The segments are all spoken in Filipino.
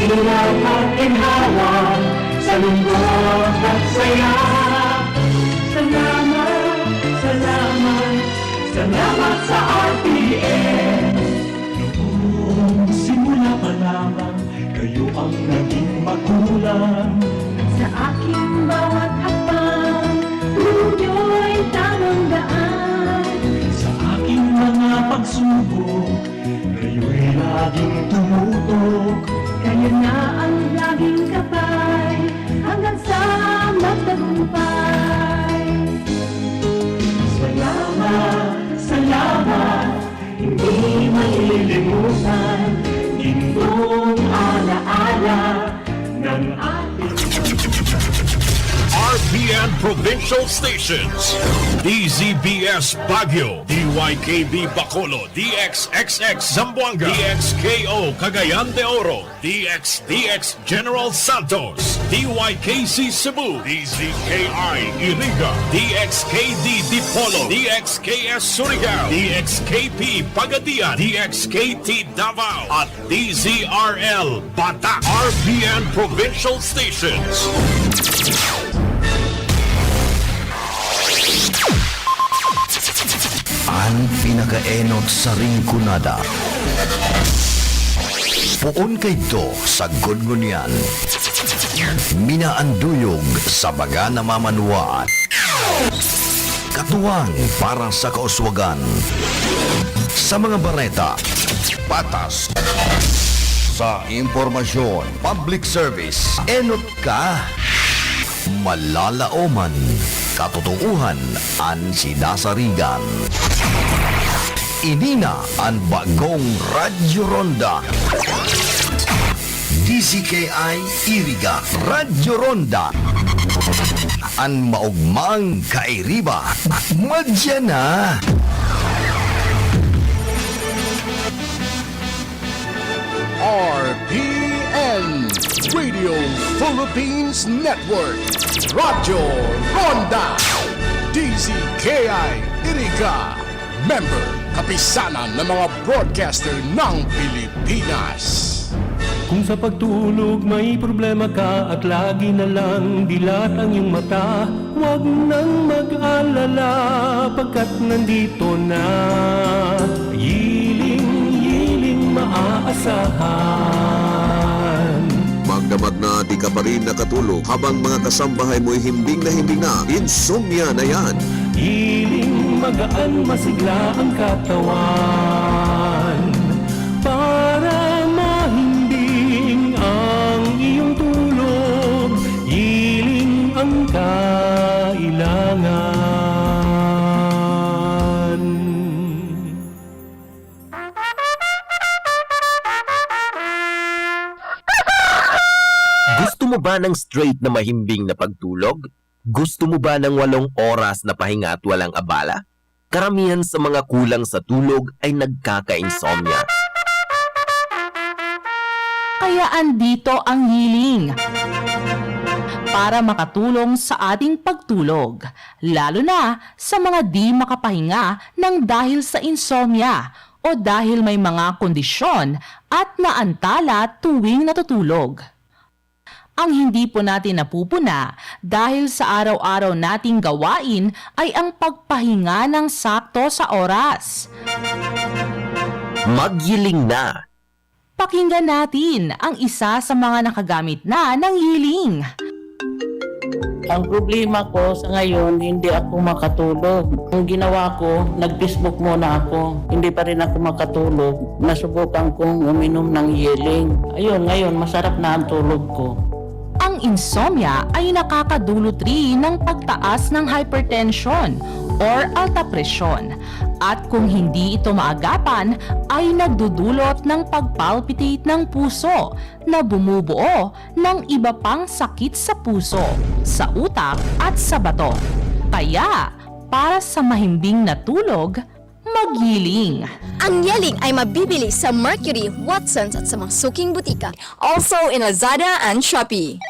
hirap at ginhawa, sa lungkot at saya. Salamat, salamat, salamat sa RPN. Noong simula pa lamang, kayo ang naging magulang. Sa aking bawat hakbang, ninyo'y tamang daan. Sa aking mga pagsubok, kayo'y laging tumutok. Kayo na ang laging kapay, hanggang sa magtagumpay. Salamat, salamat, hindi malilimutan. Gintong alaala ng ating RPN Provincial Stations, DZBS Baguio, DYKB Bacolod, DXXX Zamboanga, DXKO Cagayan de Oro, DXDX General Santos, DYKC Cebu, DZKI Iriga, DXKD Dipolo, DXKS Surigao, DXKP Pagadian, DXKT Davao, at DZRL Batak. RPN Provincial Stations. Ang pinakaenot sa ringkunada. Puon kayto sa gudgunyan. Minaanduyog sa baga na mamanuan. Katuwang para sa kauswagan. Sa mga bareta, patas. Sa impormasyon, public service, enot ka. Malalaoman, katotohanan ang sinasarigan. Inina ang bagong Radyo Ronda. DZKI Iriga Radyo Ronda. Ang maugmang kairiba. Madya na! RPN Radio Philippines Network Radyo Ronda DZKI Iriga Member Kapisanan ng mga broadcaster ng Pilipinas. Kung sa pagtulog may problema ka at lagi na lang dilat ang iyong mata, huwag nang mag-alala pagkat nandito na Yiling maaasahan. Magdamag na di ka pa rin nakatulog habang mga kasambahay mo'y himbing na insomnia na yan. Hiling magaan masigla ang katawan para mahimbing ang iyong tulog. Hiling ang kailangan. Gusto mo ba ng straight na mahimbing na pagtulog? Gusto mo ba ng 8 oras na pahinga at walang abala? Karamihan sa mga kulang sa tulog ay nagkaka-insomnia. Kaya andito ang Yiling para makatulong sa ating pagtulog, lalo na sa mga di makapahinga ng dahil sa insomnia o dahil may mga kondisyon at naantala tuwing natutulog. Ang hindi po natin napupuna dahil sa araw-araw nating gawain ay ang pagpahinga ng sakto sa oras. Magyiling na! Pakinggan natin ang isa sa mga nakagamit na ng Yiling. Ang problema ko sa ngayon, hindi ako makatulog. Ang ginawa ko, nag-Facebook muna ako. Hindi pa rin ako makatulog. Nasubukan kong uminom ng Yiling. Ayun, ngayon masarap na ang tulog ko. Ang insomnia ay nakakadulot rin ng pagtaas ng hypertension or alta presyon. At kung hindi ito maagapan, ay nagdudulot ng pagpalpitate ng puso na bumubuo ng iba pang sakit sa puso, sa utak at sa bato. Kaya, para sa mahimbing na tulog, Magyiling. Ang Yiling ay mabibili sa Mercury, Watsons at sa mga suking butika. Also in Lazada and Shopee.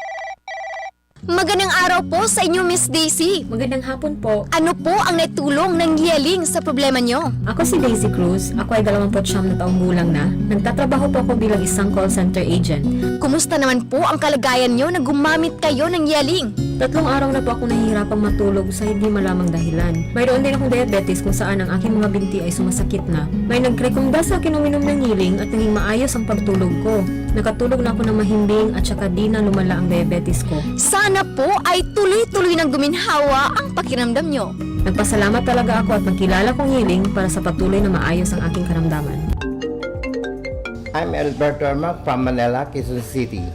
Magandang araw po sa inyo, Miss Daisy. Magandang hapon po. Ano po ang naitulong ng Yeling sa problema nyo? Ako si Daisy Cruz. Ako ay 29 na taong gulang na. Nagtatrabaho po ako bilang isang call center agent. Kumusta naman po ang kalagayan nyo na gumamit kayo ng Yeling? 3 araw na po ako nahihirapang matulog sa hindi malamang dahilan. Mayroon din akong diabetes kung saan ang aking mga binti ay sumasakit na. May nagrekomenda sa akin uminom ng Yeling at naging maayos ang pagtulog ko. Nakatulog na ako ng mahimbing at saka di na lumala ang diabetes ko. Sana po ay tuloy-tuloy ng guminhawa ang pakiramdam nyo. Nagpasalamat talaga ako at nagkilala kong Yeling para sa patuloy na maayos ang aking karamdaman. I'm Alberto Armac from Manila, Quezon City.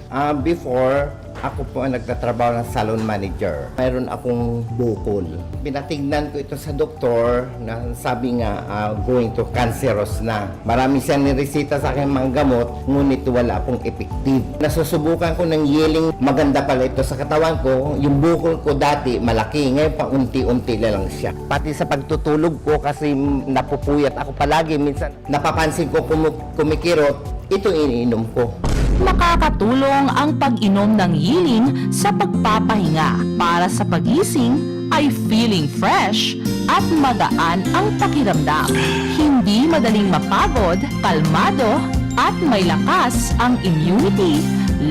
Before, ako po ang nagtatrabaho ng salon manager. Mayroon akong bukol. Pinatignan ko ito sa doktor na sabi nga going to cancerous na. Marami siyang niresita sa akin mga gamot, ngunit wala akong effective. Nasusubukan ko ng Yeling, maganda pala ito sa katawan ko. Yung bukol ko dati malaki, ngayon pa unti-unti na lang siya. Pati sa pagtutulog ko kasi napupuyat ako palagi. Minsan napapansin ko kumikirot, ito iniinom ko. Makakatulong ang pag-inom ng Yeling sa pagpapahinga para sa pagising ay feeling fresh at magaan ang pakiramdam. Hindi madaling mapagod, kalmado at may lakas ang immunity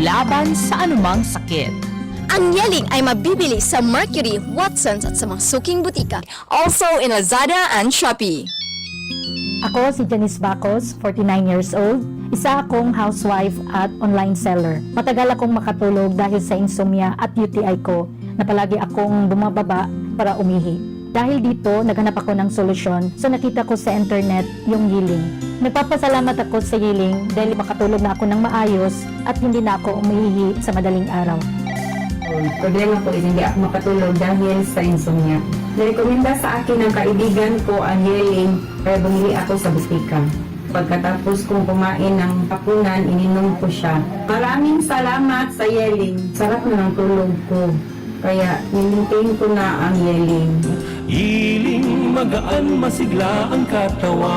laban sa anumang sakit. Ang Yeling ay mabibili sa Mercury, Watsons at sa mga suking butika. Also in Lazada and Shopee. Ako si Janice Bacos, 49 years old. Isa akong housewife at online seller. Matagal akong makatulog dahil sa insomnia at UTI ko na palagi akong bumababa para umihi. Dahil dito, naghanap ako ng solusyon, so nakita ko sa internet yung Yeling. Nagpapasalamat ako sa Yeling dahil makatulog na ako ng maayos at hindi na ako umihi sa madaling araw. Problema ko is hindi ako makatulog dahil sa insomnia. Nirekomenda sa akin ng kaibigan ko ang Yeling kaya bumili ako sa butika. Pagkatapos kong kumain ng hapunan, ininom ko siya. Maraming salamat sa Yeling. Sarap na ng tulog ko. Kaya nilintain ko na ang Yeling. Yeling magaan masigla ang katawan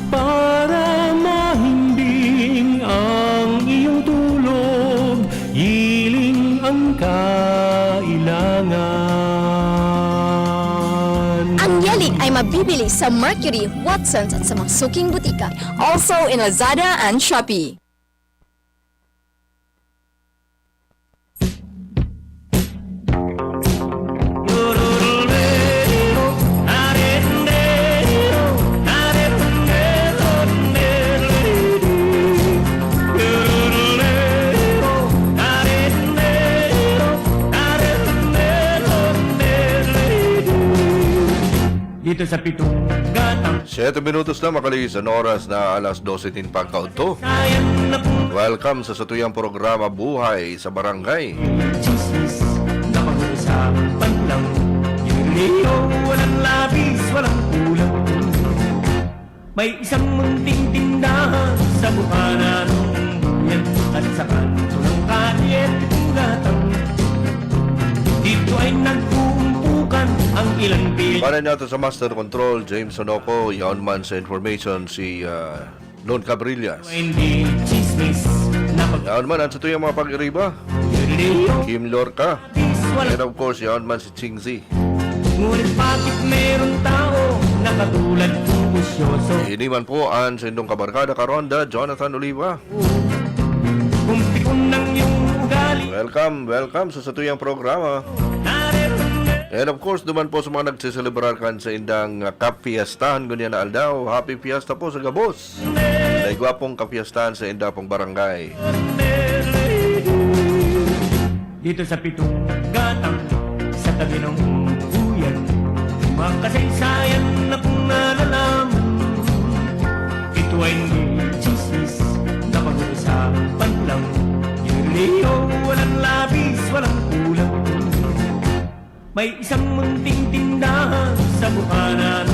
para mahimbing ang iyong tulog. Yeling ang kailangan. Ang Yeling ay mabibili sa Mercury, Watsons at sa mga suking butika. Also in Lazada and Shopee. Dito sa pitong gatang 7 minutos na makaligis ang oras na alas 12:10 pagkaunto. sayan na pong Welcome sa satuyang programa Buhay sa Barangay. chismis na pag-uusapan lang. Yung liyo, walang labis, walang kulang. May isang munting tindahan sa bukanan yan at sa kanto ng kalye pitong gatang. Dito ay nagpuumpukan ang ilang bil. Para natin sa Master Control, James Sonoco, yaon man sa information si Lon Cabrillas. Hindi chismis na Yaon man ang satuyang mga pag-iriba, pag-liyo, Kim Lorca. walang. And of course, yaon man si Ching Z. Ngunit bakit meron tao na katulad kong busyoso? Iniman po ang sindong kabarkada karonda, Jonathan Oliva. Kung pikon ng iyong ugali, Welcome sa satuyang programa. And of course, duman po sa mga nagsiselebrar kan sa indang kapiestahan ganyan na aldaw. Happy Fiesta po sa Gabos. Naigwapong kapiestahan sa inda pong barangay. dito sa pitong gatang sa tabi ng buyan, mga kasaysayan na kung nalalaman. Ito ay hindi chismis na pag-uusapan lang. Yung liyo, walang labis, walang kulang. May isang munting tindahan sa bukanan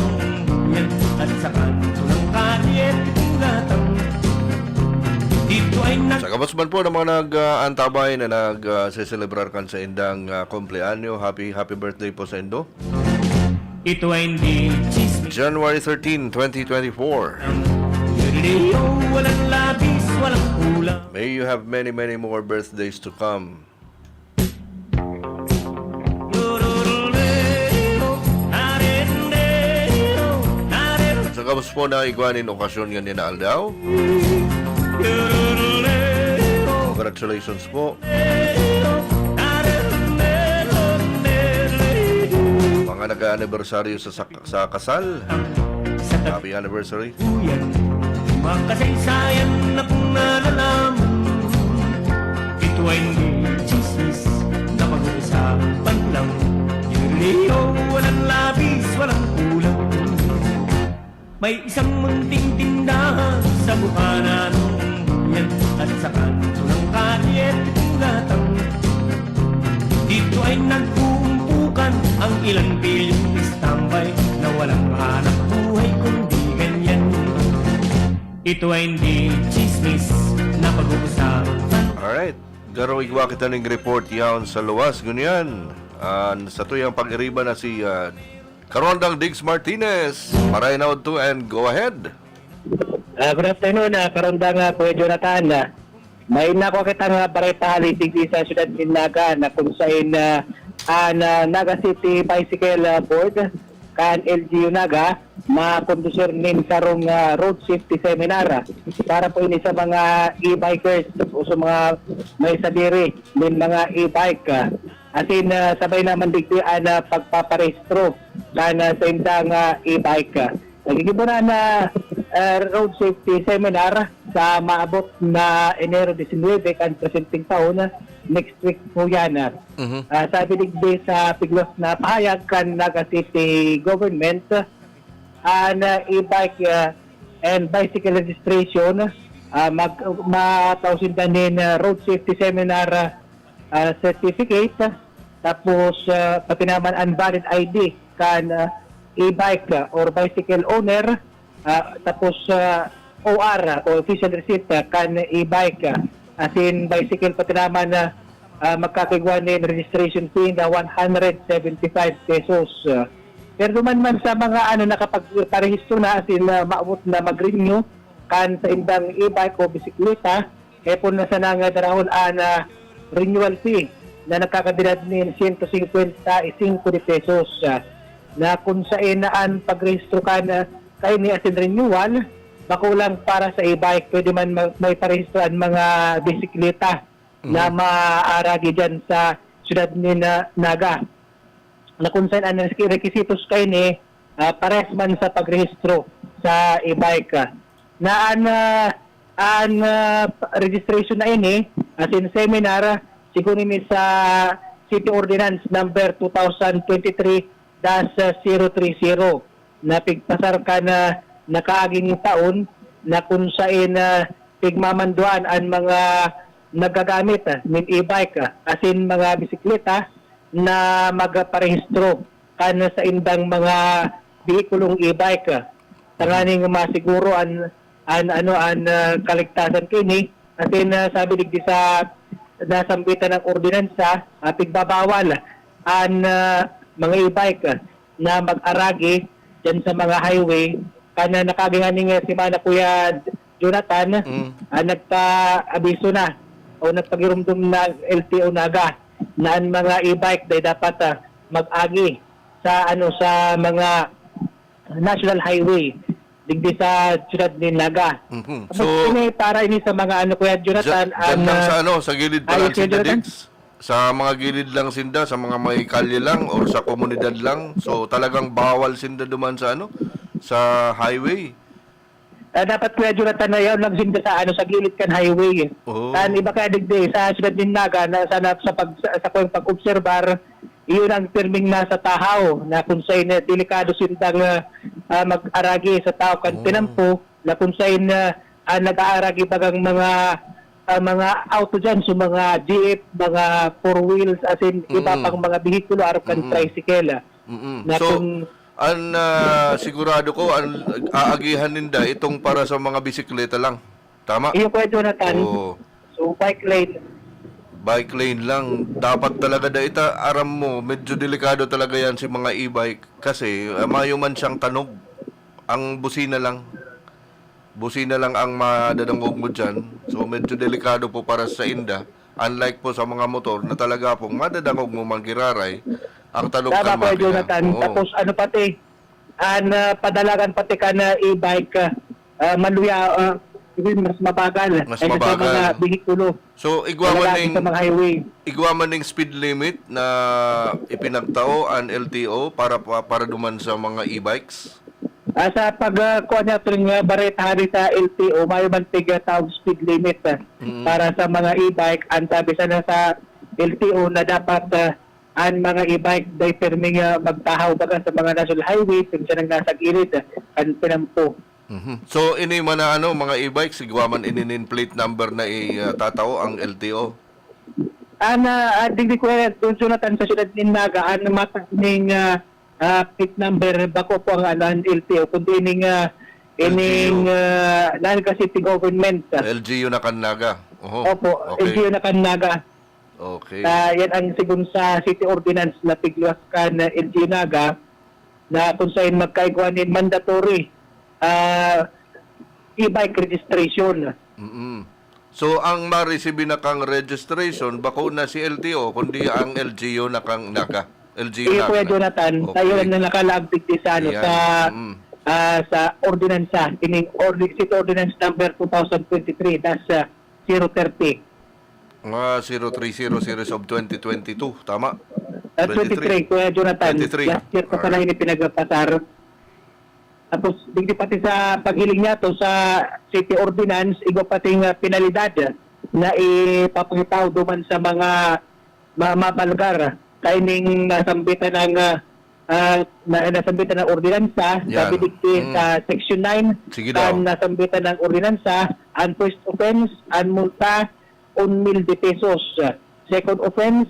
yan at sa kanto ng kalye pitong gatang. Dito ay Sa kabasman po ng mga nag-antabay na nag-celebrar kan sa indang kumpleanyo. Happy birthday po sa indo. Ito ay hindi chismis. January 13, 2024. Walang labis, walang kulang. May you have many more birthdays to come. Tapos po na igwanin okasyon nga ni na Aldaw. Congratulations po. Mga nag-anniversary sa kasal. Happy anniversary. Makasaysayan na kung nalalaman. Ito ay hindi chismis na pag-uusapan lang. Yung walang labis, walang kulang. May isang munting tindahan sa bukana ng yan. At sa kanto ng kalye, itong gatang. Dito ay nagpuumpukan ang ilang bilyong istambay na walang hanap buhay kundi ganyan. Ito ay hindi chismis na pag-uusapan. Alright. Garo igwa kita ng report yaon sa luwas. Ganyan. Sa tuyang pag-iriba na si Karondang Diggs Martinez. Maray na to and go ahead. Good afternoon, Karondang Kuya Jonathan. May nako kitang baretali digdi sa siyudad Naga na kung saan Naga City Bicycle Board kan LGU Naga makondusir nin karong road safety seminar para po ini sa mga e-bikers o sa mga may sadiri nin mga e-bike. Asin sabay naman digdi pagpaparehistro kan sa indang e-bike. Nagigibunan na road safety seminar sa maabot na Enero 19 kan presenting taon next week po yan. Sabi digdi sa piglos na pahayag kan Naga City Government an e-bike and bicycle registration matausindan din road safety seminar certificate tapos pati naman ang valid ID kan e-bike or bicycle owner tapos OR o official receipt kan e-bike asin bicycle pati naman magkakigwan din registration fee na 175 pesos. Pero man sa mga nakapagparehistro na asin maabot na mag-renew kan sa indang e-bike o bisikleta po na sa nangadarahon renewal fee na nakakadilad ni 155 pesos na kung saan naan pagrehistro ka na kayo ni asin renewal bakulang para sa e-bike pwede man may parehistruan mga bisikleta na maaaragi dyan sa siyudad ni Naga na kung saan ang requisitos kayo ni pares man sa pagrehistro sa e-bike na ang registration na ini asin seminar siguro ni sa City Ordinance number 2023-030 na pigpasar ka na nakaaging taon na kung saan pigmamanduan ang mga nagagamit ng e-bike asin mga bisikleta na magparehistro kan sa indang mga bihikulong e-bike tanganing masiguro an kaligtasan kini asin sabi digdi sa nasambitan ng ordinansa pigbabawal an mga e-bike na mag-aragi dyan sa mga highway kana nakaginganing si Mana Kuya Jonathan nagpa-abiso na o nagpagirumdum na LTO Naga na ang mga e-bike day dapat mag-agi sa sa mga national highway digdi sa siyudad ni Naga. So para ini sa mga Kuya Jonathan sa gilid pa lang sinda Diggs? Sa mga gilid lang sinda, sa mga may kalye lang or sa komunidad lang. So talagang bawal sinda duman sa sa highway. Dapat Kuya Jonathan na yun lang sinda sa gilid kan highway. Iba ka digdi sa siyudad ni Naga na sa pag-obserbar iyon ang terming nasa tahaw na kung saan delikado sindang mag-aragi sa tao kan tinampo na kung saan nag-aaragi bagang mga auto dyan so mga jeep, mga four wheels asin iba pang mga bihikulo araw kan tricycle na so kung sigurado ko aagihan ninda itong para sa mga bisikleta lang tama? Iyo Kuya Jonathan so bike lane lang. Dapat talaga ita aram mo, medyo delikado talaga yan si mga e-bike kasi mayo man siyang tanog. Ang busina lang ang madadangog mo dyan. So medyo delikado po para sa inda. Unlike po sa mga motor na talaga pong madadangog mo manggiraray, ang tanog kan Jonathan. Tapos pati an padalagan pati ka na e-bike maluya mas mabagal Mas kaysa sa mabagal. mga bihikulo. So Lalaki sa mga highway. igwa man ning speed limit na ipinagtao ang LTO para duman sa mga e-bikes. Sa pagkuha niya ito ng baretahan sa LTO, may mantig tawag speed limit para sa mga e-bike. Ang sabi sana sa LTO na dapat ang mga e-bike dahil perming magtahaw baga sa mga national highway kung siya nang nasa gilid ang pinampo. So ini man na mga e-bikes igwa man inin plate number na itatao ang LTO. Digdi ko doon sunatan sa siyudad ni Naga ang mataning plate number bako po ang LTO kundi ining Naga City Government. LGU na Kannaga. Opo, Okay. LGU na Kannaga. Okay. Yan ang sigun sa City Ordinance na tiglas kan LGU Naga na kung saan magkaiguanin mandatory e-bike registration. So ang ma-receive na kang registration bako na si LTO kundi ang LGU na kang Naga. LGU Kuya Jonathan, tayo lang na nakalagtig sa Ayan. sa ordinansa, ining City Ordinance number 2023, that's 030. Mga 0300 series of 2022, tama? 23, Kuya Jonathan. 23. Last year pa pala ini pinagpasar. Tapos, digdi pati sa paghiling niya to sa City Ordinance, igo pating penalidad na ipapangitaw duman sa mga mabalgar. Kaining nasambitan ng nasambitan ng ordinansa, Yan. sabi digdi sa Section 9, Sige daw. nasambitan ng ordinansa, ang first offense, ang multa, 1,000 pesos. Second offense,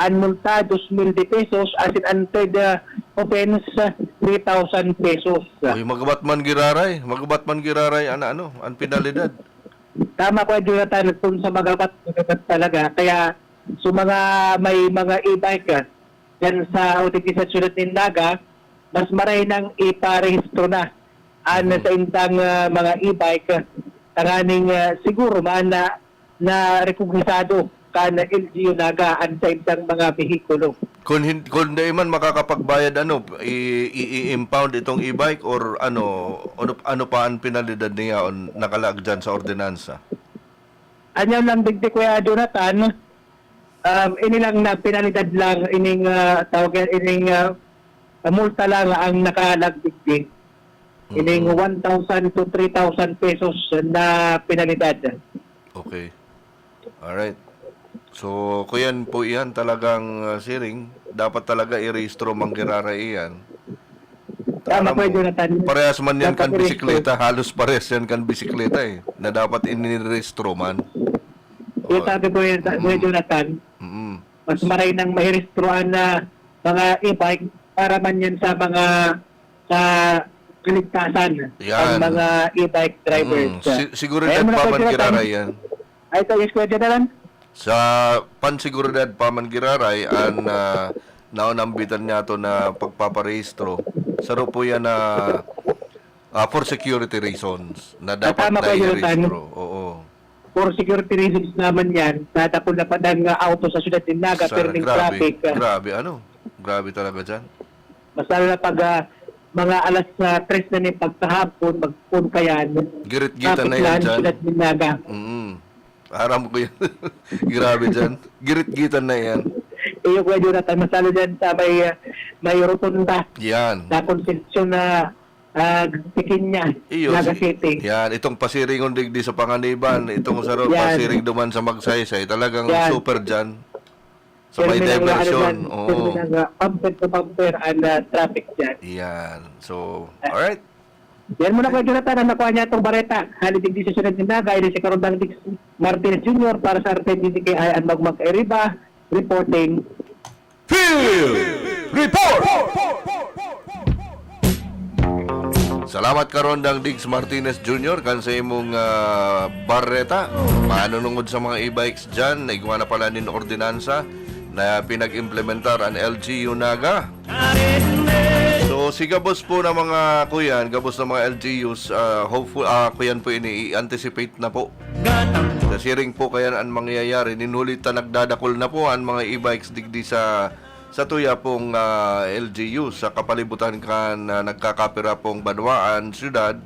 ang multa, 2,000 pesos. As in, ang third offense, 3,000 pesos. Uy, magabat man giraray ang penalidad. Tama ko, Jonathan, kung sa magabat talaga. Kaya, so may mga e-bike yan sa OTT sa Sulat ng Naga, mas maray nang iparehistro na sa indang mga e-bike tanganing siguro man na rekognisado ka na LGU Naga sa indang mga behikulo. Kung di man makakapagbayad i-impound itong e-bike or ano pa ang penalidad niya o nakalag dyan sa ordinansa? Anyaw lang digdi Kuya Jonathan, ini lang na penalidad lang ining tawagan ining multa lang ang nakalagdigdig. Ining 1,000 to 3,000 pesos na penalidad. Okay. Alright. So, kuyan po iyan talagang siring. Dapat talaga i-rehistro manggirara iyan. Tama po, Jonathan. Parehas man yan kan Dapat bisikleta. Halos parehas yan kan bisikleta na dapat inirehistro man. Yung sabi ko yun, Jonathan, mas maray nang mahiregistroan na mga e-bike para man yan sa mga kaligtasan Yan. ng mga e-bike drivers. Siguridad Ayun, pa man Jonathan. giraray yan. Ay, ito, yes, Kuya Jonathan. Sa pansiguridad pa man giraray ang naunambitan niya to na pagpaparehistro. Saro po yan na for security reasons na dapat Tama na po, Jonathan. i-rehistro. Oo. For security reasons naman yan, natapon na pa ng auto sa syudad ng Naga, turning traffic. Grabe talaga dyan. Masala na pag mga alas 3 na ni pagkahapon, magpun kayan. Girit-gitan na yan dyan. Syudad ng Naga. Aram ko yan. Grabe dyan. Girit-gitan na yan. Iyo Kuya Jonathan, masala dyan sa may rotunda. Yan. Na konsensyon na tikin niya, Iyo, Naga City. yan, itong pasiringon digdi sa Panganiban, itong sa Yan. pasiring duman sa Magsaysay, talagang Yan. super dyan. Sa may diversion. Oo. Pumper to pumper and traffic dyan. Yan. So, alright. Yan muna Kuya Jonathan, ang nakuha niya itong bareta. Halidig di sa sunod ng Naga, ay si Karondang Dix Martinez Jr. para sa RTDKI at Magmag-Eriba, reporting. Field Report! Salamat Karondang Diggs Martinez Jr. kan sa imong barreta. Manunungod sa mga e-bikes dyan. Naigwa na pala nin ordinansa na pinag-implementar ang LGU Naga. So, si gabos po na mga kuyan, gabos na mga LGUs, hopeful, kuyan po ini-anticipate na po. Kasi ring po kaya ang mangyayari, ninulit na nagdadakol na po ang mga e-bikes digdi sa sa tuya pong LGU sa kapalibutan kan nagkakapira pong Banwaan, Syudad.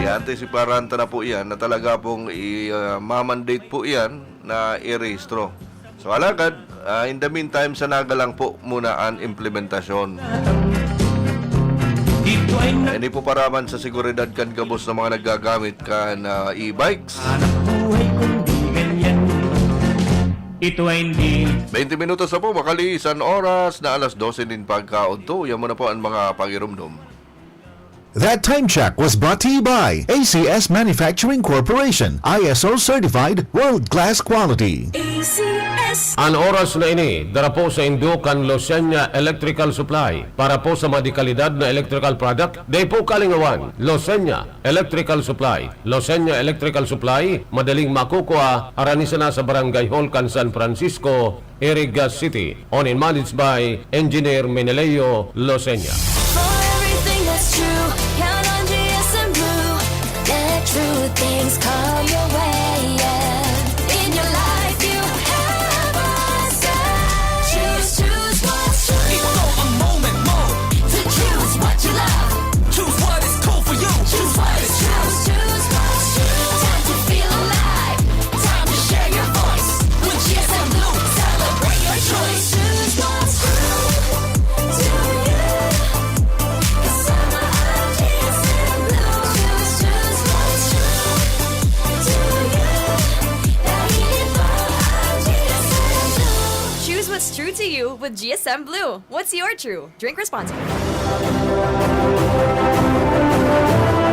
I-anticiparanta na po yan na talaga pong i-mandate po yan na i-rehistro. So alagad, in the meantime, sanaga lang po muna ang implementasyon. Hindi po paraman sa seguridad kan gabos na mga nagagamit kan e-bikes. Ito ay hindi 20 minutos na po, makaliisan oras na alas 12 din pagkaunto. Yan muna po ang mga pangirumdum. That time check was brought to you by ACS Manufacturing Corporation, ISO certified, world-class quality. Ang oras na ini, dara po sa Indukan Losenya Electrical Supply para po sa madikalidad na electrical product. Day po kalingawan, Losenya Electrical Supply. Losenya Electrical Supply, madaling makukuha, aranisa na sa Barangay Hall, San Francisco, Iriga City. Owned and managed by Engineer Meneleo Losenya. Things come your way, yeah. In your life you have a say. Choose what's true. It's a moment more to choose what you love. Choose what is cool for you. Choose what is true. Choose what's true. Time to feel alive. Time to share your voice. With GSM Blue, celebrate your choice. Choose what's true to you. 'Cause I'm GSM Blue. Choose what's true. Choose what's true to you with GSM Blue. What's your true? Drink responsibly.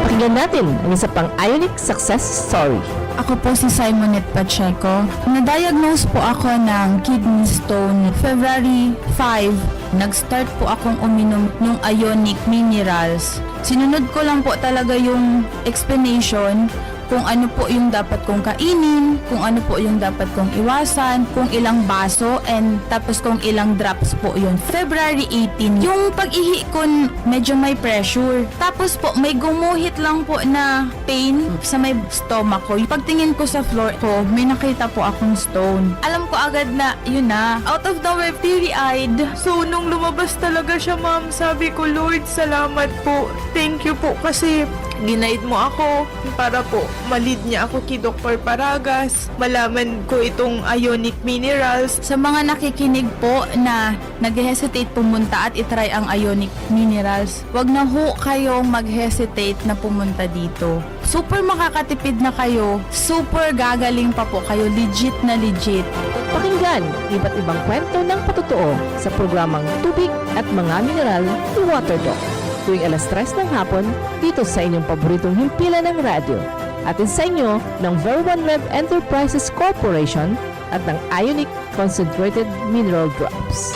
Pakinggan natin ang isa pang Ionic success story. Ako po si Simonette Pacheco. Na-diagnose po ako ng kidney stone February 5. Nag-start po akong uminom ng Ionic Minerals. Sinunod ko lang po talaga yung explanation kung ano po yung dapat kong kainin, kung ano po yung dapat kong iwasan, kung ilang baso, and tapos kung ilang drops po yun. February 18, yung pag-ihi ko medyo may pressure. Tapos po may gumuhit lang po na pain sa may stomach ko. Pagtingin ko sa floor ko, may nakita po akong stone. Alam ko agad na yun na. Out of nowhere, teary-eyed. So nung lumabas talaga siya, ma'am, sabi ko, Lord, salamat po. Thank you po kasi ginaid mo ako para po malid niya ako kay Dr. Paragas, malaman ko itong Ionic Minerals. Sa mga nakikinig po na nag-hesitate pumunta at itry ang Ionic Minerals, wag na ho kayong mag-hesitate na pumunta dito. Super makakatipid na kayo, super gagaling pa po kayo, legit na legit. Pakinggan iba't ibang kwento ng patotoo sa programang Tubig at Mga Mineral ni Waterdoc. Tuwing alas 3 ng hapon, dito sa inyong paboritong himpilan ng radyo. Atin sa inyo ng Ver1 Web Enterprises Corporation at ng Ionic Concentrated Mineral Drops.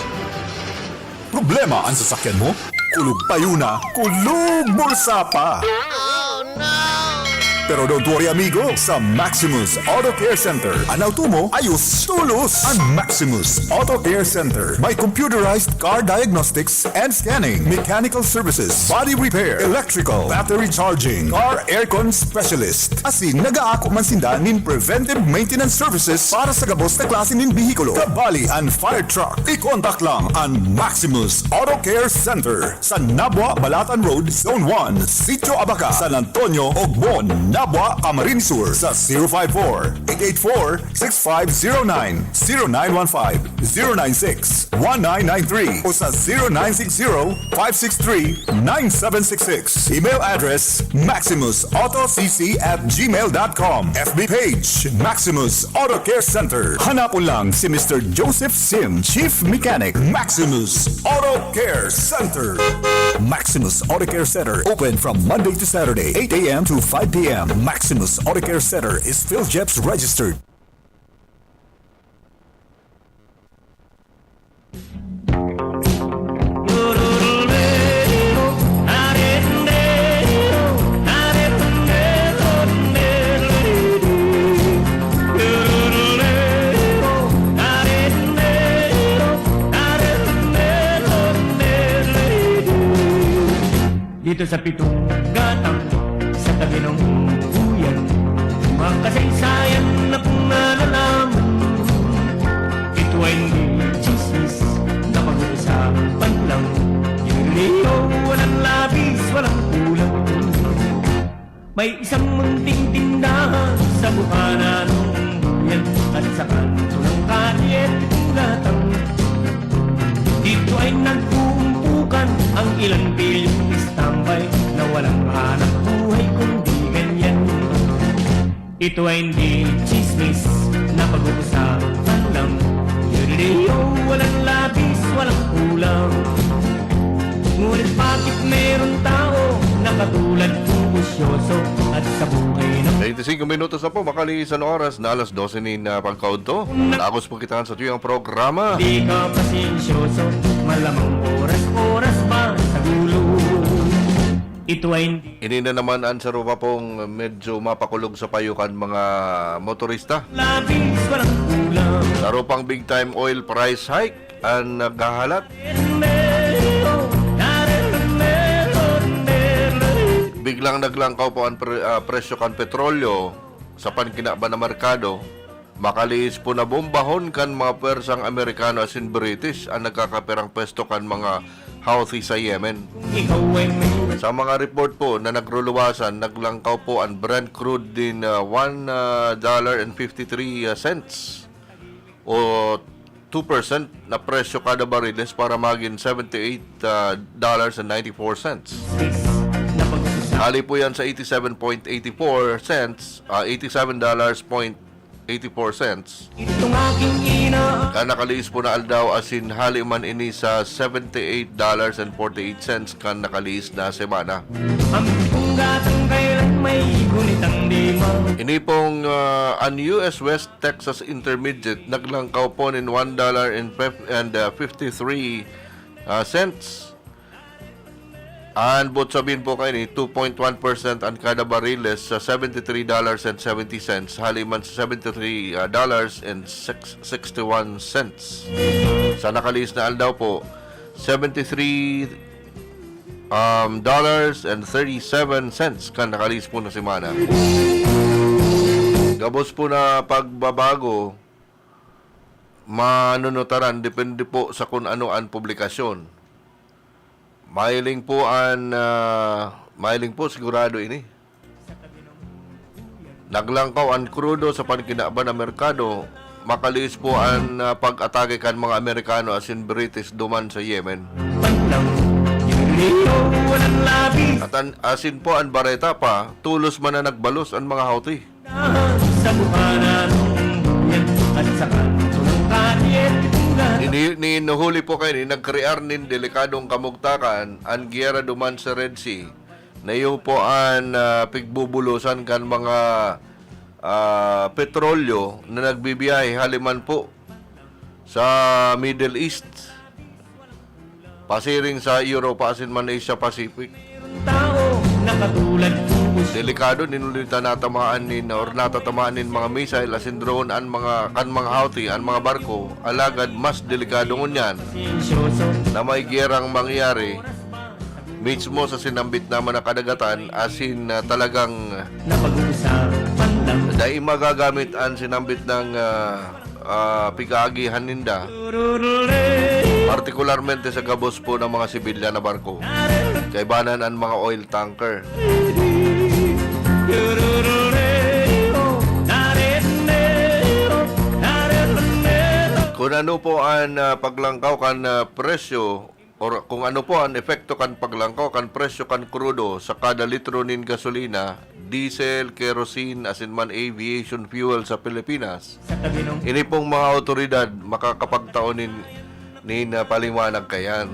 Problema ang sasakyan mo? Kulog payo na, kulog bulsa pa! Pero don't worry amigo, sa Maximus Auto Care Center, ang auto mo ayos tulos. Ang Maximus Auto Care Center may computerized car diagnostics and scanning, mechanical services, body repair, electrical, battery charging, car aircon specialist. Asin nagaako man sinda nin preventive maintenance services para sa gabos na klase nin bihikulo, kabali and fire truck. I-contact lang ang Maximus Auto Care Center sa Nabwa, Balatan Road, Zone 1, Sitio Abaca, San Antonio, Ogbon, Nabwa, Camarines Sur sa 054-884-6509, 0915-096-1993 o sa 0960-563-9766. Email address maximusautocc@gmail.com. FB page Maximus Auto Care Center. Hanapon lang si Mr. Joseph Sim, Chief Mechanic, Maximus Auto Care Center. Maximus Auto Care Center, open from Monday to Saturday, 8 a.m. to 5 p.m. Maximus Auto Care Center is PhilJeps registered. Dito sa pitong gatang sa tabi ng buyan, mga kasaysayan na kung nalalaman. Ito ay hindi chismis, Leo, walang labis, walang kulang. May isang munting tindahan sa bukana ng buyan at sa kanto ng kalye gatang. Dito ay nagpuumpukan ang ilang bilyong istambay na walang hanap buhay kundi ganyan. Ito ay hindi chismis na pag-uusapan lang. Leo, walang labis, walang kulang. Ngunit bakit meron tao na katulad kong busyoso at sa buhay ng 25 minutos na po, makaliis ang oras na alas 12 na pagkaunto. Lagos po kita sa tuyang programa. di ka pasensyoso, malamang oras-oras ba sa gulo. Ito ay Ini na naman ang sarupa pong medyo mapakulog sa payukan mga motorista. labis, walang kulang. Sarupang big time oil price hike ang naghahalat. Biglang naglangkaw po ang presyo kan petrolyo sa pankinaban na merkado. Makaliis po na bombahon kan mga persang Amerikano as in British ang nagkakapirang pwesto kan mga Houthi sa Yemen. Ikaw ay may Sa mga report po na nagluluwasan, naglangkaw po ang Brent crude din $1.53 o 2% na presyo kada bariles para maging $78.94. Hali po yan sa 87.84 cents, $87.84. itong aking ina. Kan nakaliis po na aldaw asin hali man ini sa $78.48 kan nakaliis na semana. Ang pitong gatang kailan may gunitang lima. Ini pong ang US West Texas Intermediate naglangkaw po ng $1.53 cents. And but sabihin po kayo ni 2.1% ang kada bariles sa $73.70 haliman sa $73.61. Sa nakalis na aldaw po $73.37 kan nakalis po na semana. Gabos po na pagbabago manunutaran depende po sa kung ano ang publikasyon. Mailing po sigurado ini. Naglangkaw ang krudo sa pankinaban ng merkado. Makaliis po ang pag-atake kan mga Amerikano as in British duman sa Yemen. At asin po ang bareta pa, tulos man na nagbalos ang mga Houthi. Sa bukana ng buyan at sa kanto ng kalye Ninuhuli po kayo ni nagkrear nin delikadong kamugtakan ang giyera duman sa Red Sea na yung po ang pigbubulusan kan mga petrolyo na nagbibiyahe haliman po sa Middle East pasiring sa Europa asin man Asia Pacific. tao na katulad kong Delikado ninulita natamaan nin or natatamaan nin mga missile asin drone ang mga Houthi ang mga barko alagad mas delikado ngunyan busyoso. na may giyerang mangyari mismo sa sinambit naman na kadagatan asin talagang Na pag-uusapan lang. dahil magagamit ang sinambit ng pigaagihan ninda partikularmente sa gabos po ng mga sibilyan na barko kaibanan ang mga oil tanker. Kung ano po ang paglangkaw kan presyo or kung ano po ang epekto kan paglangkaw kan presyo kan krudo sa kada litro nin gasolina, diesel, kerosene, asin man aviation fuel sa Pilipinas. Ini pong mga otoridad makakapagtaon nin paliwanag kayan.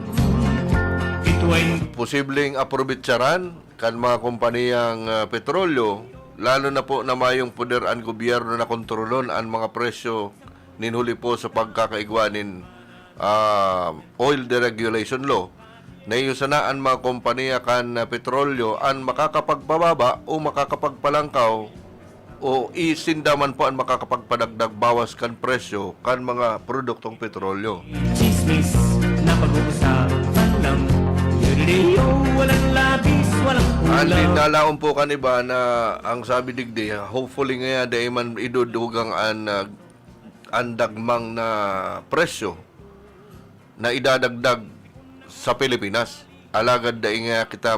Posibleng aprobitsaran kan mga kompaniyang petrolyo lalo na po na mayong poder ang gobyerno na kontrolon ang mga presyo ninhuli po sa pagkakaigwanin oil deregulation law na iusanaan mga kompanya kan petrolyo ang makakapagpababa o makakapagpalangkaw o isindaman po ang makakapagpadagdag bawas kan presyo kan mga produktong petrolyo. Chismis na pag-uusapan lang. Leo, walang labis, walang Ang kulang. nalaon po kan iba na ang sabi digdi, hopefully nga day man idudugang ang dagmang na presyo na idadagdag sa Pilipinas. alagad da nga kita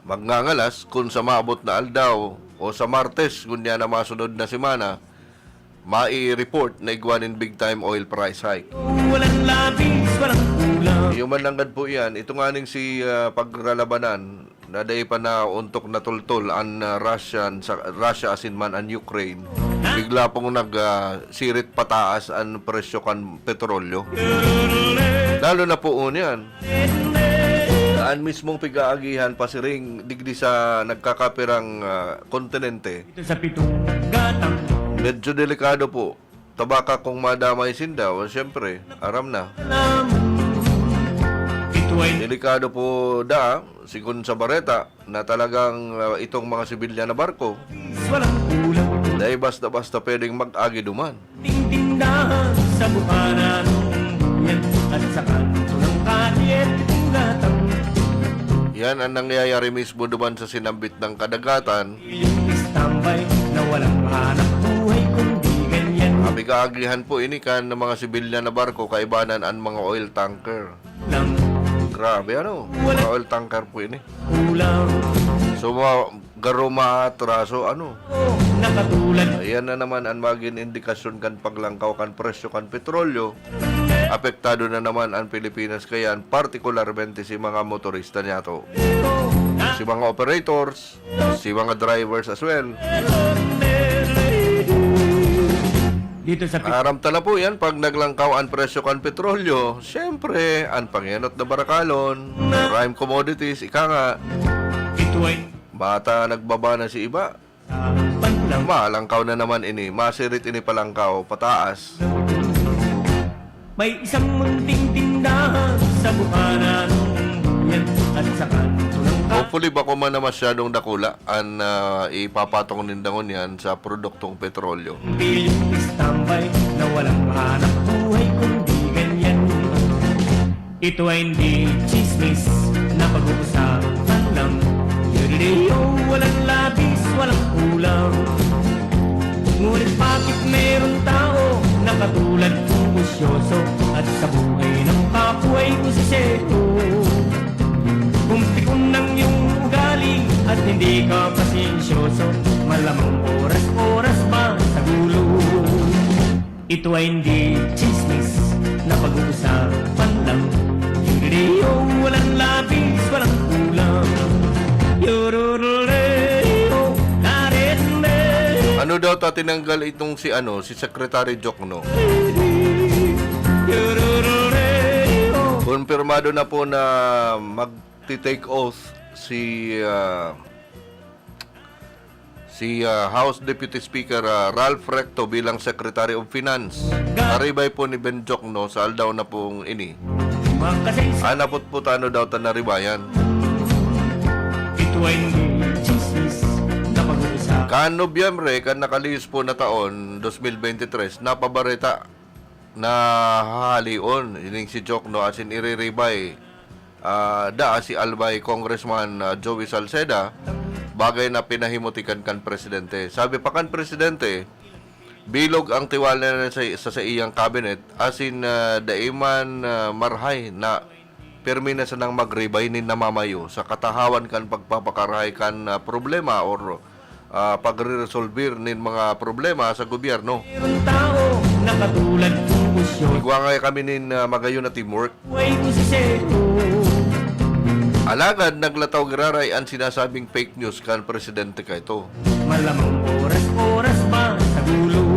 magngangalas kung sa maabot na aldaw o sa Martes kunya na masunod na semana mai-report na igwanin big time oil price hike. Walang labis, walang kulang. Yung manlanggad po yan, ito nga ning si pagralabanan na day pa na untok na tultol ang Russia asin man ang Ukraine. Bigla pong sirit pataas ang presyo kan petrolyo. Lalo na po yan. Ang mismong pigaagihan pasiring digdi sa nagkakapirang kontinente. Ito sa pitong gatang. Medyo delikado po. Tabaka kung madamay sinda, siyempre, aram na. Delikado po sigun sa Bareta, na talagang itong mga sibilyan na barko, dahil basta-basta pwedeng mag-agi duman. Tindahan sa buhanan yan at sa kanto ng kalyet itong gatang. Yan ang nangyayari mismo duman sa sinambit ng kadagatan. Yung istambay na walang hanap buhay kundi ganyan. Abigaagihan po ini kan ng mga sibilyan na barko kaibanan ang mga oil tanker. Lang Grabe mga oil tanker po ini. kulang. So garuma atraso Nakatulad ayan na naman ang maging indikasyon kan paglangkaw kan presyo kan petrolyo. Apektado na naman ang Pilipinas kayan, partikularmente si mga motorista niya to. Si mga operators, si mga drivers as well. dito sa Aram tala po yan pag naglangkaw ang presyo kan petrolyo. Siyempre, ang pangyanot na barakalon, prime commodities, ika nga. ito ay Bata nagbaba na si iba. panlang. Malangkaw na naman ini. Masirit ini palangkaw, pataas. May isang munting tindahan sa buhanan yan at sa kanto ng Hopefully bako man na masyadong dakula ang ipapatong nindangon yan sa produktong petrolyo. Yung istambay na walang hanap buhay kundi ganyan. Ito ay hindi chismis na pag-uusapan lang. Yuridiyo, walang labis, walang kulang. Ngunit bakit meron tao na katulad kong busyoso at sa buhay ng kapwa'y kusiseto? Kung pikon ng iyong ugali at hindi ka pasensyoso, malamang oras-oras pa sa gulo. Ito ay hindi chismis na pag-uusapan lang. Yuridiyo, walang labis, walang kulang. Yururureyo, narende. Ano daw tinanggal itong si Secretary Jokno? Yururureyo. Konfirmado na po na mag-take oath si House Deputy Speaker Ralph Recto bilang Secretary of Finance. Naribay po ni Ben Jokno sa aldaw na pong ini. Anapot-putano daw tanaribayan. Ito ay hindi chismis na pag-uusapan. Kan Nobyembre, kan nakalihis po na taon, 2023, napabareta na hahalion. Ining si Jokno asin iriribay si Albay Congressman Joey Salceda bagay na pinahimutikan kan presidente. Sabi pa kan presidente, bilog ang tiwala na sa iyang cabinet asin daiman marhay na permi na sanang magribay ni namamayo sa katahawan kan pagpapakarahay kan problema or pagre-resolver nin mga problema sa gobyerno. Mayroong tao na katulad kong busyoso. Igwangay kami nin magayon na teamwork. Way kusiseto. Alagad naglataw giraray ang sinasabing fake news kan presidente ka ito. Malamang oras-oras pa sa gulo.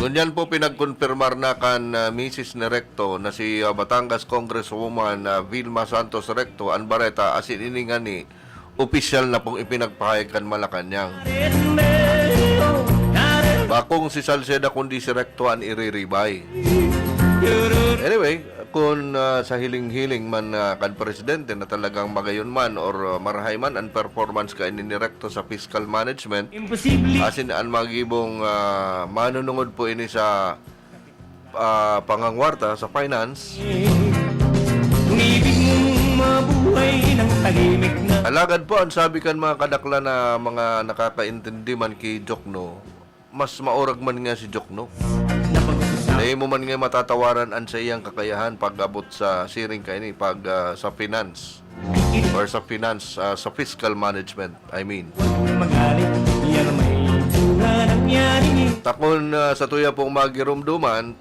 Ngunyan po pinagkonfirmar na kan Mrs. Recto na si Batangas Congresswoman Vilma Santos Recto ang Bareta asin iningan ni opisyal na pong ipinagpahayag kan Malacanang. Bakong si Salceda kundi si Recto ang iriribay. Anyway, kung sa hiling-hiling man kan presidente na talagang magayon man or marahay man ang performance ka ni Recto sa fiscal management, Imposible. asin ang magibong manunungod po ini sa pangangwarta sa finance. Umibig mong mabuhay ng tahimik na. Alagad po ang sabi kan mga kadakla na mga nakakaintindi man kay Jokno, mas maurag man nga si Jokno. Na pag-uusapan Dahil mo man nga matatawaran an sa iyang kakayahan pag abot sa siring ka ini, pag sa finance. Or sa finance, sa fiscal management, I mean. Magalit, yan may bunga nangyari. Takon sa tuya pong magirumduman,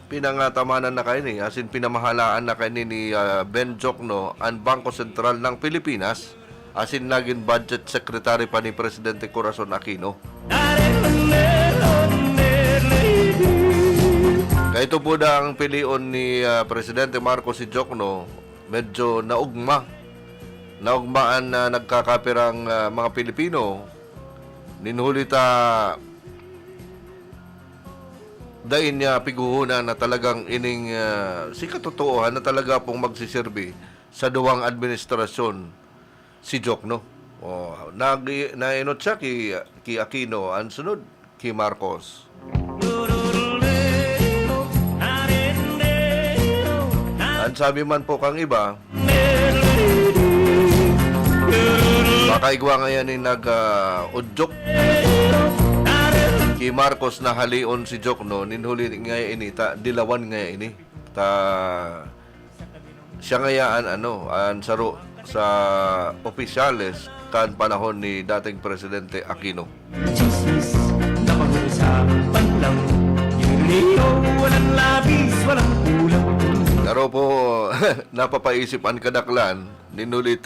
pinangatamanan na kayo ni, as in pinamahalaan na kayo ni Ben Jokno ang Bangko Sentral ng Pilipinas, as in naging budget secretary pa ni Presidente Corazon Aquino. Kaya ito po na ang pilion ni Presidente Marcos si Jokno, medyo naugmaan na nagkakapirang mga Pilipino. Ninhulita dain niya piguhunan na talagang ining si katotoohan na talaga pong magsiserbi sa duwang administrasyon si Jokno. Nainot siya ki Aquino, ang sunod ki Marcos. Ang sabi man po kang iba, baka igwa ngayon ni nag-udyok ki Marcos na halion si Jokno, ninhuli ngayon ini, dilawan ngayon ini. Siya ngayaan ang saro sa opisyales kan panahon ni dating Presidente Aquino. Chismis na pag-uusapan lang, yung liyo, walang labis, walang kulang. Pero po, napapaisip ang kadaklan, ninhuli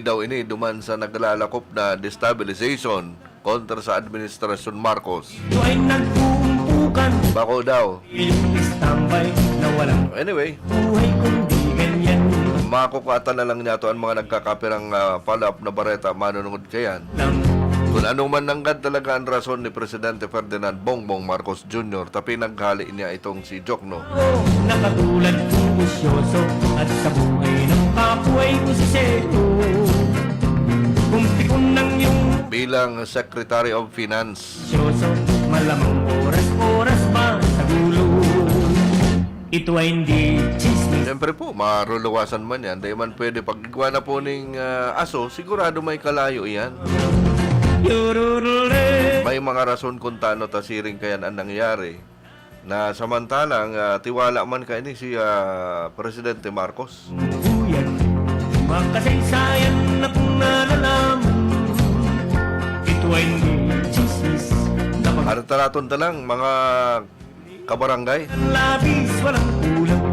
daw ini duman sa naglalakop na destabilization kontra sa administrasyon Marcos. Ito ay nagpumpukan, Bako daw. yung istambay na walang Anyway, buhay kundi ganyan. makukatan na lang niya ito ang mga nagkakapirang follow-up na bareta, manunungod kayan. Lang Kung ano man nanggad talaga ang rason ni Presidente Ferdinand Bongbong Marcos Jr., tapi naghali niya itong si Jokno. nakatulad kong usyoso at sa buhay ng kapuay ko si Seto. Kumtikon ng yung Bilang Secretary of Finance, usyoso, malamang oras-oras ba sa gulo. Ito ay hindi chismis. siyempre po, maruluwasan man yan. Dahil man pwede pag-igwa na po ng aso, sigurado may kalayo yan. May mga rason kung tano tasiring kayan ang nangyari na samantalang tiwala man kayo ni si Presidente Marcos. Buyan, makasaysayan na kung nalalaman. Ito ay hindi chismis. Hartaraton lang mga kabarangay. Labis, walang kulang.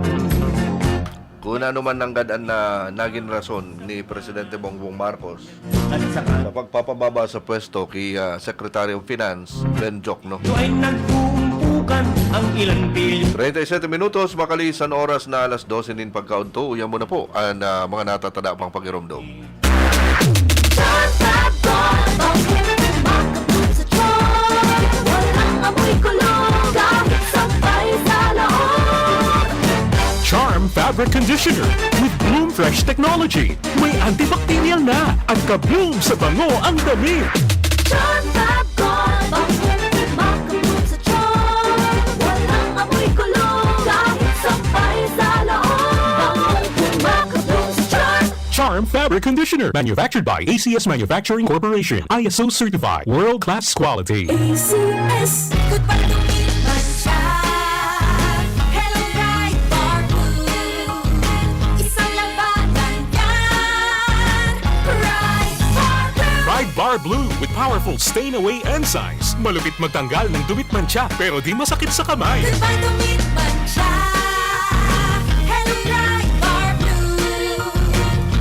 Kung ano man nanggad ang naging rason ni Presidente Bongbong Marcos At saka sa pagpapababa sa pwesto kay Secretary of Finance Ben Jokno. ito ay nagpumpukan ang ilang bilyon. 37 minutos, makalisan oras na alas 12 din pagkaunto. Uyan mo na po ang mga natatada pang pagiromdom. Charm Fabric Conditioner with Bloom Fresh Technology. May antibacterial na at ka-bloom sa bango ang damit. Charm Fab Gold, makamove sa charm. Walang amoy kulong, kahit sampay sa loob. Makamove sa charm. Charm Fabric Conditioner. Manufactured by ACS Manufacturing Corporation. ISO certified. World-class quality. ACS, goodbye to me, masya. Hello, bright bar blue. Isang labanan yan. Bright bar blue. Pride Bar Blue with powerful stain-away enzymes. Malupit magtanggal ng dumit mancha pero di masakit sa kamay. Goodbye to me, masya. Hello, bright bar blue.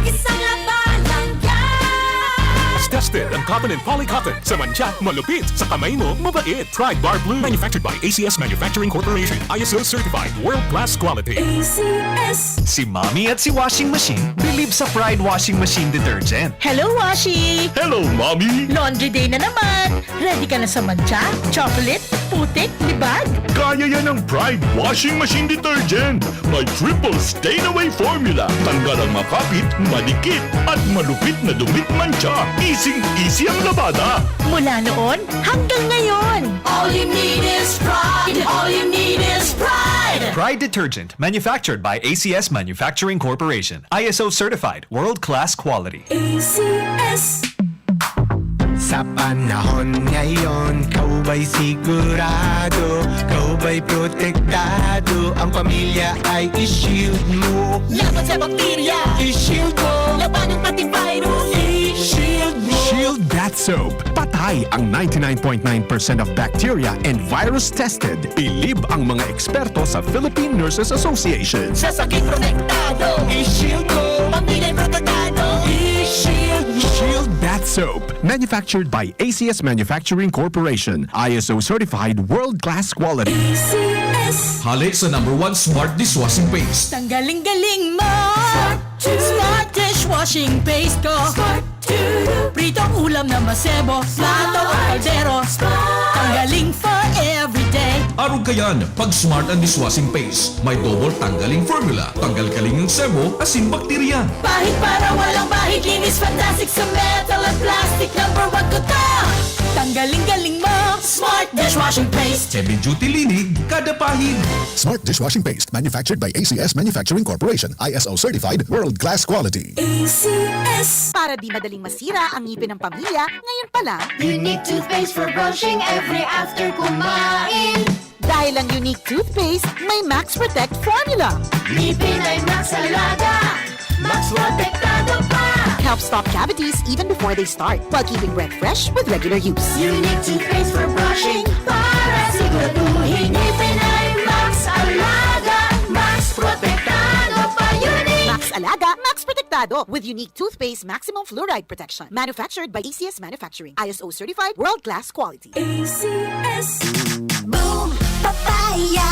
Isang labanan yan. As tested ang cotton and polycotton. Sa mancha, malupit. Sa kamay mo, mabait. Pride Bar Blue. Manufactured by ACS Manufacturing Corporation. ISO certified. World-class quality. ACS. Si Mommy at si Washing Machine believe sa Pride Washing Machine Detergent. Hello, Washi! Hello, Mommy! Laundry day na naman! Ready ka na sa mancha, chocolate, putik, libag? Kaya yan ang Pride Washing Machine Detergent. May triple stain-away formula. Tanggal ang makapit, malikit, at malupit na dumit mancha. Easy ang labada. Mula noon hanggang ngayon. All you need is pride. All you need is pride. Pride Detergent, manufactured by ACS Manufacturing Corporation. ISO certified, world-class quality. ACS. Sa panahon ngayon, kau ba'y sigurado? Kau ba'y protektado? Ang pamilya ay i-shield mo. Laban sa bakterya, I-shield mo. laban ng pati virus, I-shield mo. Shield That Soap. Patay ang 99.9% of bacteria and virus tested. Bilib ang mga eksperto sa Philippine Nurses Association. sa sakit protektado, I-shield mo. pamilya protektado, I-shield mo. Shield That Soap. Manufactured by ACS Manufacturing Corporation. ISO certified world-class quality. Hali sa #1 smart dishwashing paste. Tanggaling-galing mo, Smart dishwashing paste ko, pritong ulam na masebo, plato o kaldero, tanggaling for everyday. Arog kayan, pag smart ang dishwashing paste, may double tanggaling formula. Tanggal kaling ng sebo, asin bakterya. Bahid para walang bahid, linis fantastic sa metal at plastic, #1 ko to. Tanggaling-galing mo, Smart dishwashing paste. Heavy duty linig, kada pahid. Smart dishwashing paste manufactured by ACS Manufacturing Corporation. ISO certified world-class quality. Para di madaling masira ang ngipin ng pamilya, ngayon pa lang, Unique toothpaste for brushing every after kumain. dahil ang unique toothpaste, may Max Protect formula. Ngipin ay Max Alaga, Max Protektado pa. Helps stop cavities even before they start, while keeping breath fresh with regular use. Unique toothpaste for brushing para siguraduhin ngipin ay Max Alaga, Max Protektado pa. Unique. Max Alaga, Max Protektado with unique toothpaste maximum fluoride protection. Manufactured by ACS Manufacturing. ISO certified world-class quality. Boom, papaya,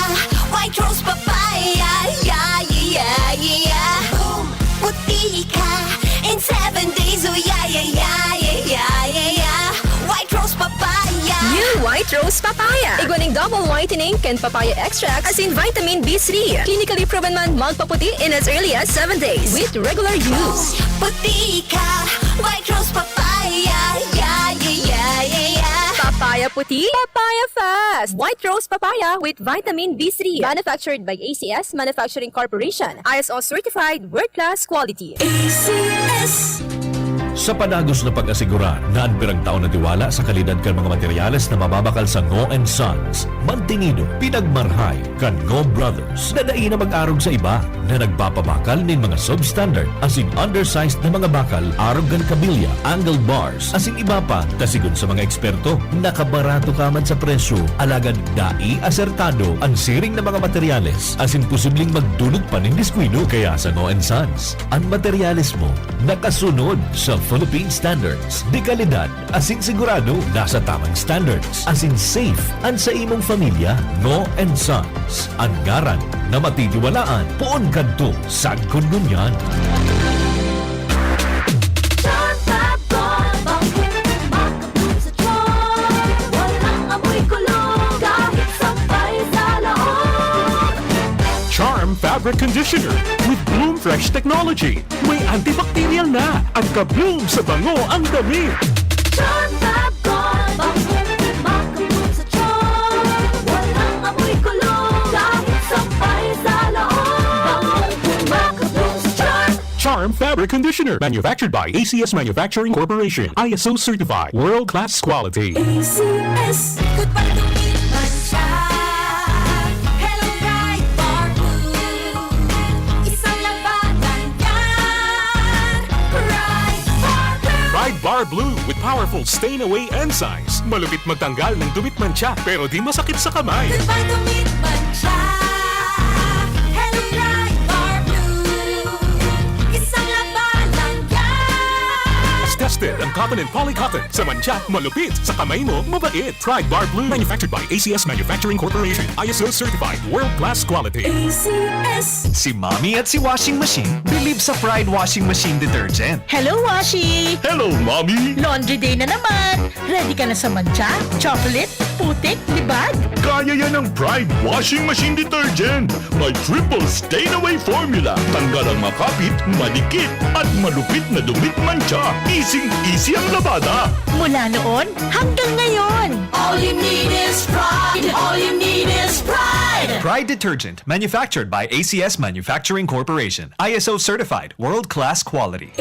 white rose papaya, yeah, yeah, yeah. Boom, puti ka in 7 days, oh yeah, yeah, yeah, yeah, yeah, yeah. White rose papaya. New White Rose Papaya. Iguaning double whitening and papaya extract as in vitamin B3. Clinically proven man magpaputi in as early as 7 days with regular use. Puti ka, white rose papaya, yeah, yeah, yeah, yeah, yeah. Papaya puti, papaya fast. White Rose Papaya with vitamin B3. Manufactured by ACS Manufacturing Corporation. ISO certified world-class quality. Sa panagos na pag-asigura na anpirang taon na tiwala sa kalidad kan mga materyales na mababakal sa Ngo & Sons, mantinido, pinagmarhay kan Ngo Brothers na daig na mag-arog sa iba na nagpapabakal nin mga substandard as in undersized na mga bakal, arog kan kabilya, angled bars, as in iba pa, tasigon sa mga eksperto, nakabarato ka man sa presyo, alagad dai asertado ang siring na mga materyales as in posibleng magdulot pa nin diskwido kaya sa Ngo & Sons. Ang materyales mo nakasunod sa Philippine standards. Di kalidad, asin sigurado, nasa tamang standards. Asin safe, ang sa imong familia, Ngo & Sons. Ang ngaran na matitiwalaan, poon kadto, sagkon ngunyan. Charm Fabric Conditioner with Bloom Fresh Technology. May antibacterial na at ka-bloom sa bango ang damit. Charm Fab Gold, makabloom sa charm. Walang amoy kulong, kahit sampay sa loob. Makabloom sa charm. Charm Fabric Conditioner. Manufactured by ACS Manufacturing Corporation. ISO certified. World-class quality. ACS, goodbye to me, Mancha. Hello, bright bar blue. Isang labanan yan. Bright bar blue. Pride Bar Blue with powerful stain-away enzymes. Malupit magtanggal ng dumit mancha pero di masakit sa kamay. Goodbye to me, Mancha. Hello, bright bar blue. Isang labanan yan. Tested ang cotton and polycotton. Sa mancha, malupit. Sa kamay mo, mabait. Pride Bar Blue. Manufactured by ACS Manufacturing Corporation. ISO certified. World-class quality. Si Mommy at si Washing Machine believe sa Pride Washing Machine Detergent. Hello, Washi! Hello, Mommy! Laundry day na naman! Ready ka na sa mancha, chocolate, putik, libag? Kaya yan ang Pride Washing Machine Detergent. May triple stain-away formula. Tanggal ang makapit, manikit, at malupit na dumit mancha. Easy ang labada. Mula noon hanggang ngayon. All you need is pride. All you need is pride. Pride Detergent, manufactured by ACS Manufacturing Corporation. ISO certified, world-class quality.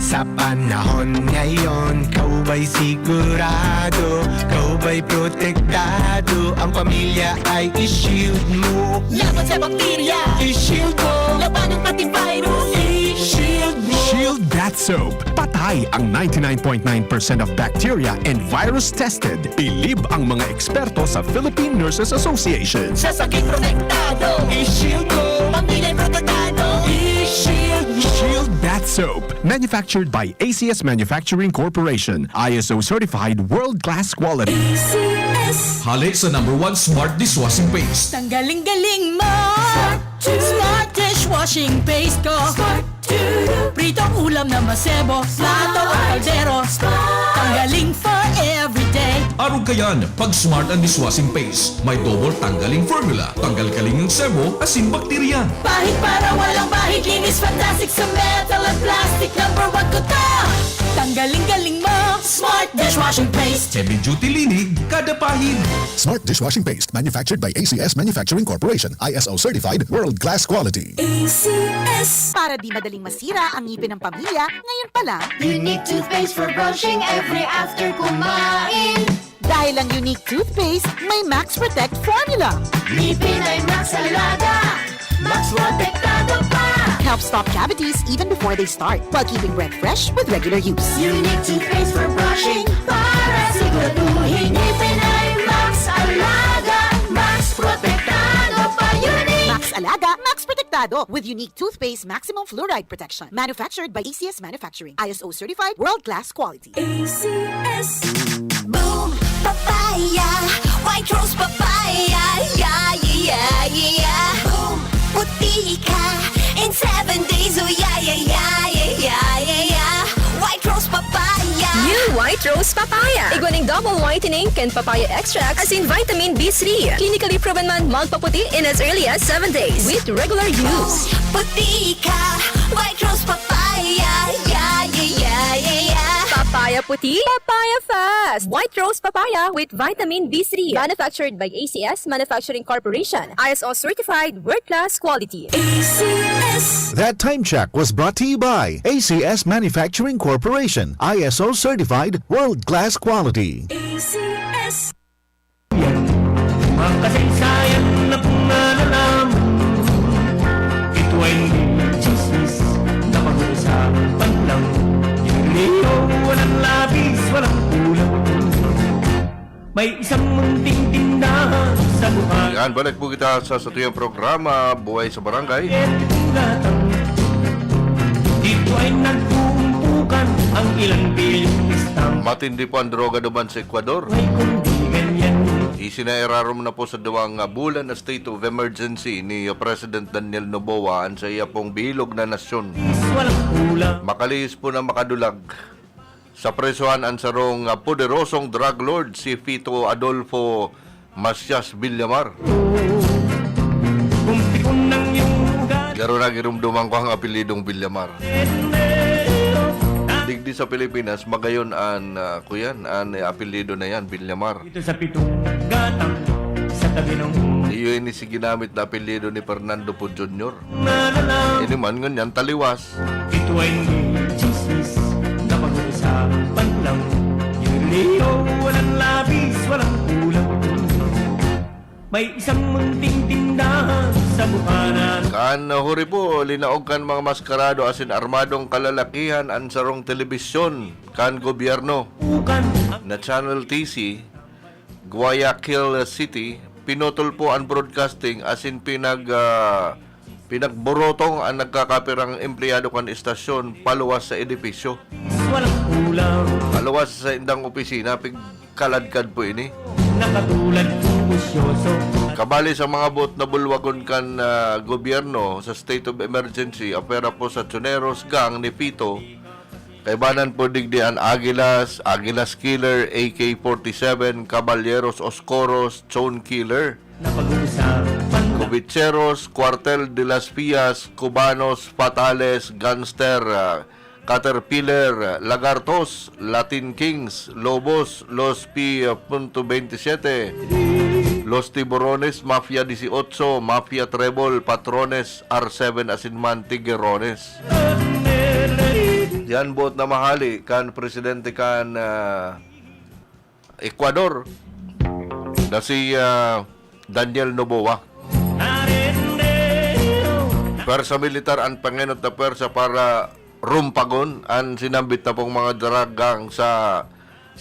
Sa panahon ngayon, kau ba'y sigurado? Kau ba'y protektado? Ang pamilya ay i-shield mo. Laban sa bakterya, I-shield mo. labanan pati virus, I-shield mo. Shield That Soap. Patay ang 99.9% of bacteria and virus tested. Bilib ang mga eksperto sa Philippine Nurses Association. sa sakit protektado, I-shield mo. pamilya protektado, I-shield mo. Shield That Soap. Manufactured by ACS Manufacturing Corporation. ISO certified world-class quality. ACS. Hali sa #1 Smart Dishwashing Paste. Tanggaling-galing mo, Smart dishwashing paste ko, pritong ulam na masebo, plato o kaldero, tanggaling for everyday. Arog kayan, pag Smart and Dishwashing Paste, may double tanggaling formula. Tanggal kaling ng sebo, asin bakterya. Bahid para walang bahid, linis fantastic sa metal at plastic, #1 ko to. Tanggaling-galing mo, Smart dishwashing paste. Heavy duty linig, kada pahid. Smart Dishwashing Paste, manufactured by ACS Manufacturing Corporation. ISO certified, world-class quality. ACS. Para di madaling masira ang ngipin ng pamilya, ngayon pa lang, Unique toothpaste for brushing every after kumain. dahil ang unique toothpaste, may Max Protect formula. Ngipin ay Max Alaga, Max Protektado pa. Helps stop cavities even before they start, while keeping breath fresh with regular use. Unique toothpaste for brushing, para siguraduhin ngipin ay Max Alaga, Max Protektado pa. Unique. Max Alaga, Max Protectado with unique toothpaste maximum fluoride protection. Manufactured by ACS Manufacturing. ISO certified, world-class quality. ACS. Boom, papaya, white rose papaya, yeah, yeah, yeah. Boom, puti ka in 7 days, oh yeah, yeah, yeah, yeah, yeah, yeah. White rose papaya. New White Rose Papaya. Iguaning double whitening and papaya extract as in vitamin B3. Clinically proven man magpaputi in as early as 7 days with regular use. Puti ka, white rose papaya, yeah, yeah, yeah, yeah, yeah. Papaya puti, papaya fast. White Rose Papaya with vitamin B3. Manufactured by ACS Manufacturing Corporation. ISO certified world-class quality. ACS. That time check was brought to you by ACS Manufacturing Corporation. ISO certified, world-class quality. ACS. Mga kasaysayan na kung nalalaman, ito ay hindi chismis na pag-uusapan lang. Hindi walang labis, walang kulang. May isang munting tindahan sa mukha. Yan, balik po kita sa satuyang programa, Buhay sa Barangay. Dito ay nagpuumpukan ang ilang bilyong listang. Matindi po ang droga duman sa Ecuador. Ay kung di ganyan, Isinairarom na po sa duwang bulan na state of emergency ni President Daniel Noboa ang sa iya pong bilog na nasyon. walang kulang. Makalis po na makadulag sa presuhan ang sarong poderosong drug lord si Fito Adolfo Macias Villamar. Kung pikon ng iyong ugat, Garo na girumduman ko ang apelidong Villamar. Digdi sa Pilipinas, magayon an kuyan, an apelido na yan, Villamar. dito sa pitong gatang sa tabi ng Iyo ini si ginamit na apelido ni Fernando Po Jr. nalalang. Ini man nganyan taliwas. Ito ay hindi chismis na pag-uusapan lang. Hindi walang labis, walang kulang. May isang munting tindahan sa bukanan. Kan huri po, linaog kan mga maskarado asin armadong kalalakihan ang sarong telebisyon kan gobyerno na Channel TC, Guayaquil City, pinutol po ang broadcasting asin pinagborotong ang nagkakapirang empleyado kan istasyon paluwas sa edifisyo. Walang kulang. Paluwas sa indang opisina, pigkaladkad po ini. Nakatulad kong busyoso. Kabali sa mga bot na bulwagon kan gobyerno sa state of emergency, apera po sa Choneros Gang ni Fito, kaibanan po digdian Agilas Killer, AK-47, Caballeros Oscoros, Chone Killer, Covicheros, Cuartel de las Pias, Cubanos, Fatales, Gangster, Caterpillar, Lagartos, Latin Kings, Lobos, Los P.27, Los Tiburones, Mafia 18, Mafia Trebol, Patrones, R7 Asinman, Tiguerones. Yan bot na mahali kan presidente kan Ecuador na si Daniel Noboa. Persa militar ang pangenot na persa para rumpagon ang sinambit na pong mga daragang sa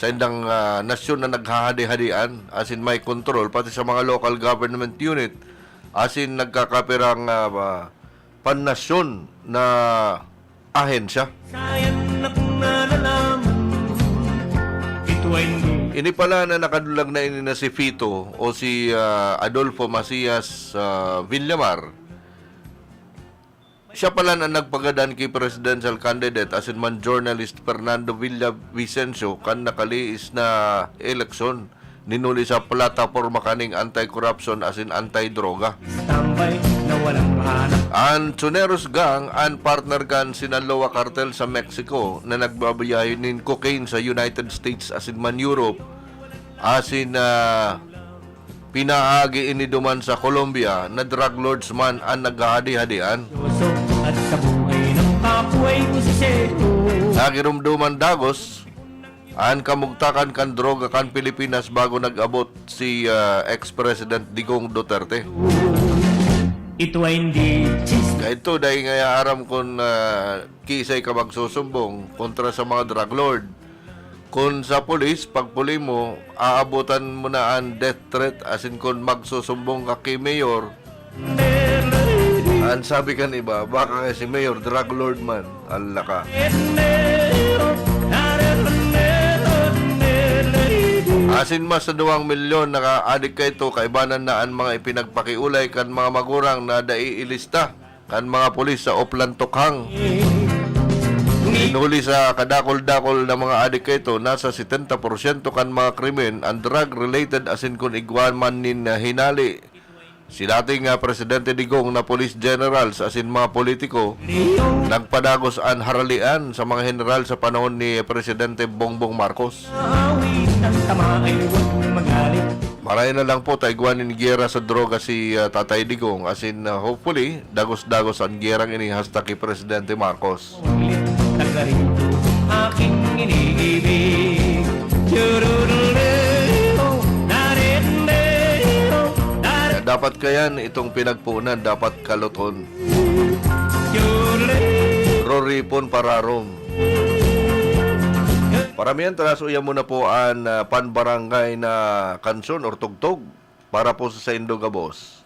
indang nasyon na naghahadi-hadian, as in may control pati sa mga local government unit, as in nagkakapirang pannasyon na ahensya. Ini pala na nakadulag na ini na si Fito o si Adolfo Macias Villamar. Siya pala na nagpagadan kay presidential candidate as in man journalist Fernando Villavicencio kan nakaliis na eleksyon ninuli sa plataforma kaning anti-corruption as in anti-droga. Ang Choneros Gang ang partner kan Sinaloa Cartel sa Mexico na nagbabayahin nin cocaine sa United States as in man Europe, as in pinaagi ini duman sa Colombia na drug lords man ang naghahadi-hadian. At sa buhay ng kapuay musisero. Nagirumduman Dagos ang kamugtakan kan droga kan Pilipinas bago nag-abot si ex-president Digong Duterte. Ito ay hindi Kaya ito dahil nga aram kung kisay ka magsusumbong kontra sa mga drug lord. Kung sa polis, pag puli mo, aabutan mo na ang death threat, as in kung magsusumbong ka kay mayor. Ang sabi kan iba, baka si mayor drug lord man, ala ka. Asin mas sa 2 milyon naka-adik ka ito, kaibanan na ang mga ipinagpakiulay kan mga magurang na daiilista kan mga polis sa Oplan Tokhang. Inuli sa kadakol-dakol na mga adik ka ito, nasa 70% kan mga krimen ang drug-related, asin kung igwan man nin hinali. Si dating Presidente Digong na Police Generals, asin mga politiko, nagpadagos ang haralian sa mga general sa panahon ni Presidente Bongbong Marcos. Maray na lang po taigwanin giyera sa droga si Tatay Digong, asin hopefully dagos-dagos ang giyerang ini hasta kay Presidente Marcos. Aking iniibig. Dapat kayan itong pinagpunan, dapat kaluton. Roripon pararom. Paramihan talasuya muna po ang panbarangay na kansyon or tugtog para po sa Indo Gabos.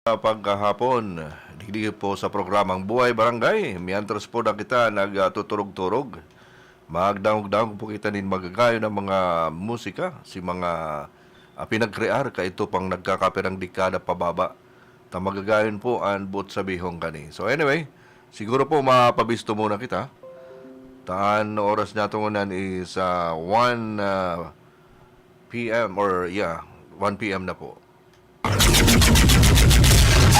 Pagkahapon, digdi po sa programang Buhay Barangay. Mientras po na kita nagtuturog-turog. Magdangog-dangog po kita din magagayo ng mga musika, si mga pinagkrear ka ito pang nagkakapirang dekada pababa. Ta magagayon po ang buot sa bihong kani. So anyway, siguro po mapabisto muna kita. Taan oras nato ngunan is 1 p.m. or 1 p.m. na po.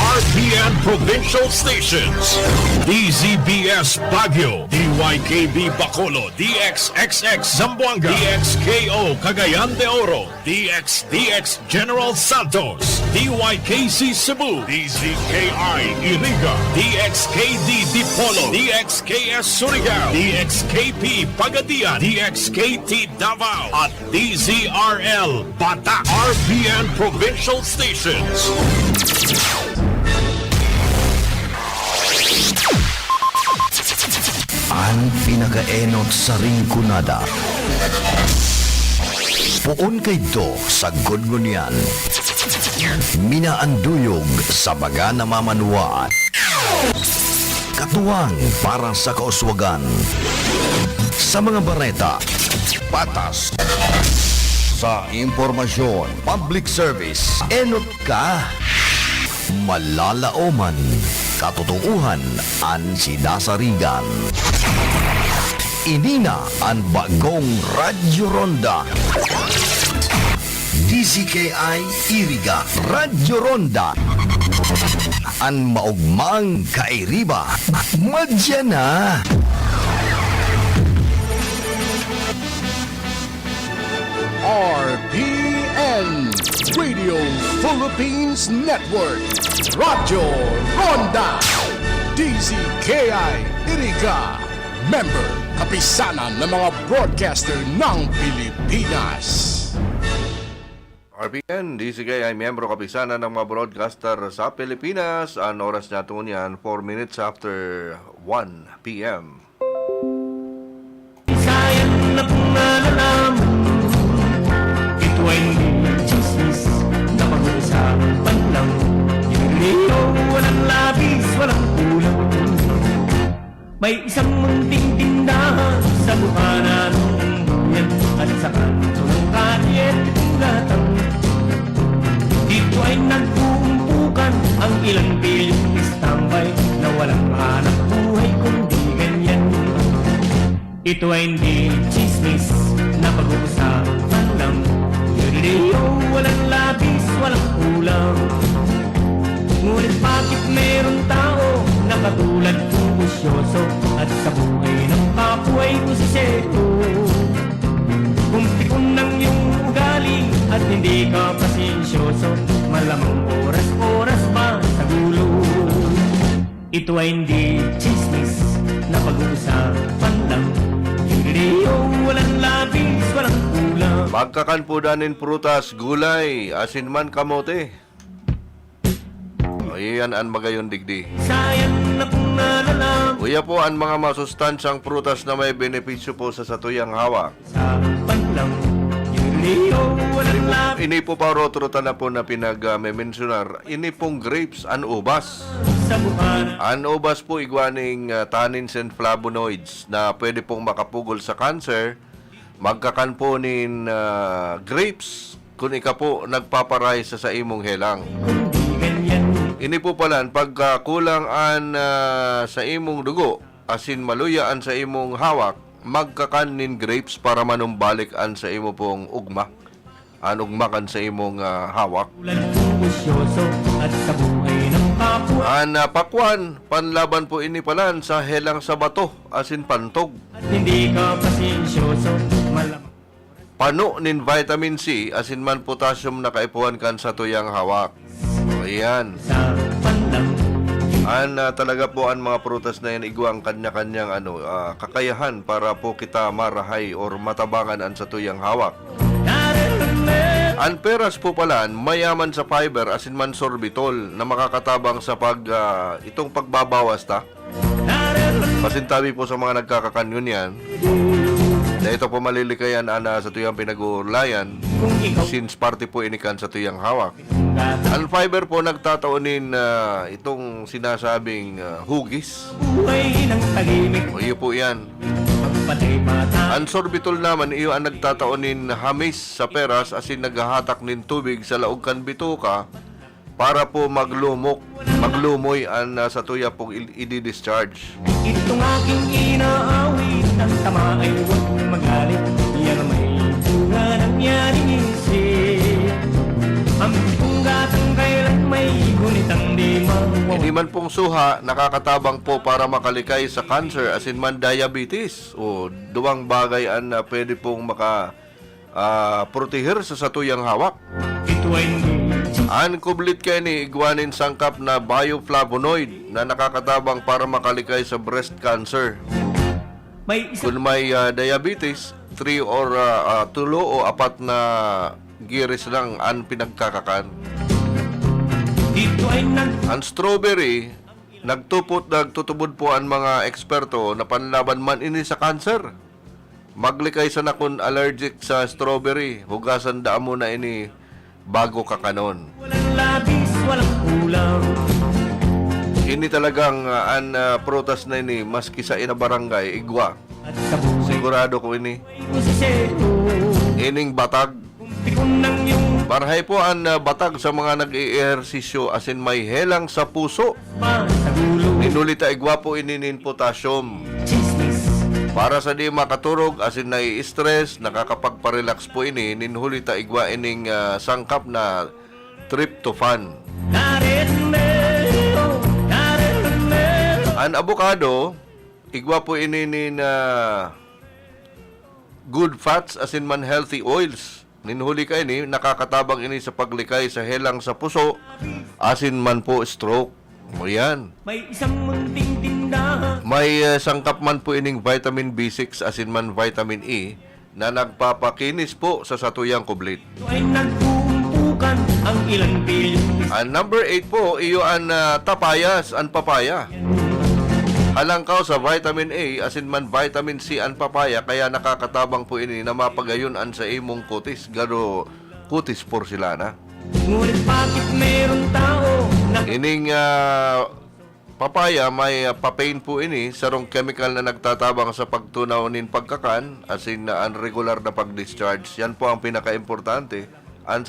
RPN Provincial Stations, DZBS Baguio, DYKB Bacolod, DXXX Zamboanga, DXKO Cagayan de Oro, DXDX General Santos, DYKC Cebu, DZKI Iriga, DXKD Dipolo, DXKS Surigao, DXKP Pagadian, DXKT Davao, at DZRL Batak. RPN Provincial Stations. Ang pinakaenot sa ringkunada. Puon kay do sa gudngunyan. Minaanduyog sa baga na mamanuan. Katuwang para sa kauswagan. Sa mga bareta, patas. Sa impormasyon, public service, enot ka. Malalaoman, katotohanan ang sinasarigan. Inina ang bagong Radyo Ronda. DZKI Iriga Radyo Ronda. Ang maugmang kairiba. Madya na. RPN Radio Philippines Network Radyo Ronda DZKI Iriga Member Kapisanan ng mga broadcaster ng Pilipinas. RPN, DZKI ay miyembro kapisanan ng mga broadcaster sa Pilipinas. Ang oras natin yan, 4 minutes after 1 p.m. Sayang na kung nalalaman, ito ay hindi chismis na pag-uusapan lang. Yung liyo, walang labis, walang kulang. May isang munting tindahan sa mukha ng buyan at sa kanto ng kalyet itong gatang. Dito ay nagpuumpukan ang ilang bilyong istambay na walang hanap buhay kundi ganyan. Ito ay hindi chismis na pag-uusapan lang. Yuriyo, walang labis, walang kulang. Ngunit bakit meron tao na katulad kong busyoso at sa buhay ng kapwa'y kusisero? Kung pikon ng iyong ugali at hindi ka pasensyoso, malamang oras-oras ba sa gulo? Ito ay hindi chismis na pag-uusapan lang. Yuriyo, walang labis, walang kulang. Magkakanpudanin prutas, gulay, asin man kamote. Iyan ang magayon digdi. Sayang na kung nalalaman. Uya po ang mga masustansyang prutas na may benepisyo po sa satuyang hawak. Ini po pa rotrutan na po na pinag-mensionar. Ini pong grapes, ang ubas. Ang ubas po igwaning tannins and flavonoids na pwede pong makapugol sa cancer. Magkakan po nin grapes kung ika po nagpaparay sa imong helang. Ini po pala, pagkakulang an sa imong dugo, asin maluyaan sa imong hawak, magkakanin grapes para manumbalik an sa imo pong ugma. An ugmakan sa imong hawak. An pakwan, panlaban po ini palan sa helang sa bato, asin pantog. Hindi ka pasensyoso, malamang. Pano nin vitamin C, asin man potassium na kaipuhan kan sa tuyang hawak. O yan. Talaga po ang mga prutas na yan igwang kanya-kanyang kakayahan para po kita marahay or matabangan ang sa tuyang hawak. Ang peras po pala, mayaman sa fiber asin man sorbitol na makakatabang sa itong pagbabawas ta. Pasintabi po sa mga nagkakakanyon yan. ito po malilikayan ana sa tuyang pinag-uulayan since party po inikan sa tuyang hawak. Ang fiber po nagtataunin itong sinasabing hugis. O iyo po yan. Ang sorbitol naman iyo ang nagtataunin hamis sa peras asin naghahatak nin tubig sa laog kan bituka para po maglumoy ang sa tuya pong i-discharge. Itong aking inaawit, ang tama ay huwag magalit. Yan may bunga ng yaring isip. Ang pitong gatang kailan may gunitang di mawawala. Hindi man pong suha, nakakatabang po para makalikay sa cancer asin man diabetes. O duwang bagay ang pwede pong protehir sa satuyang hawak. Ito ay Ang kublit kay ni iguanin sangkap na bioflavonoid na nakakatabang para makalikay sa breast cancer. Kung may diabetes, 3 or 2 o 4 na giris lang ang pinagkakakan. Ang strawberry, nagtutubod po ang mga eksperto na panlaban man ini sa cancer. Maglikay sa nakon allergic sa strawberry, hugasan daan mo na ini bago kakanon. walang labis, walang kulang. Ini talagang ang prutas na ini maski sa ina barangay igwa. Sigurado ko ini. Ining batag. Marhay po ang batag sa mga nag-i-ehersisyo asin may helang sa puso. Ninulita igwa po ininin potassium. Para sa di makaturog asin nai-stress, nakakapagparelax po ini, ninhulita igwa ining sangkap na tryptophan. Ang avocado, igwa po ini good fats asin man healthy oils. Ninhuli ka ini, nakakatabang ini sa paglikay sa helang sa puso asin man po stroke. O yan. May isang munting tindahan. May sangkap man po ining vitamin B6 asin man vitamin E na nagpapakinis po sa satuyang kublit. Ito ay nagpuumpukan ang ilang bilyon. Ang number 8 po, iyo ang tapayas, ang papaya. Halangkaw sa vitamin A asin man vitamin C ang papaya kaya nakakatabang po ini na mapagayon an sa imong kutis, garo kutis porcelana. Ngunit bakit meron tao na Ining papaya may papain po ini sarong chemical na nagtatabang sa pagtunaw nin pagkakan asin na unregular na pag-discharge. Yan po ang pinaka-importante an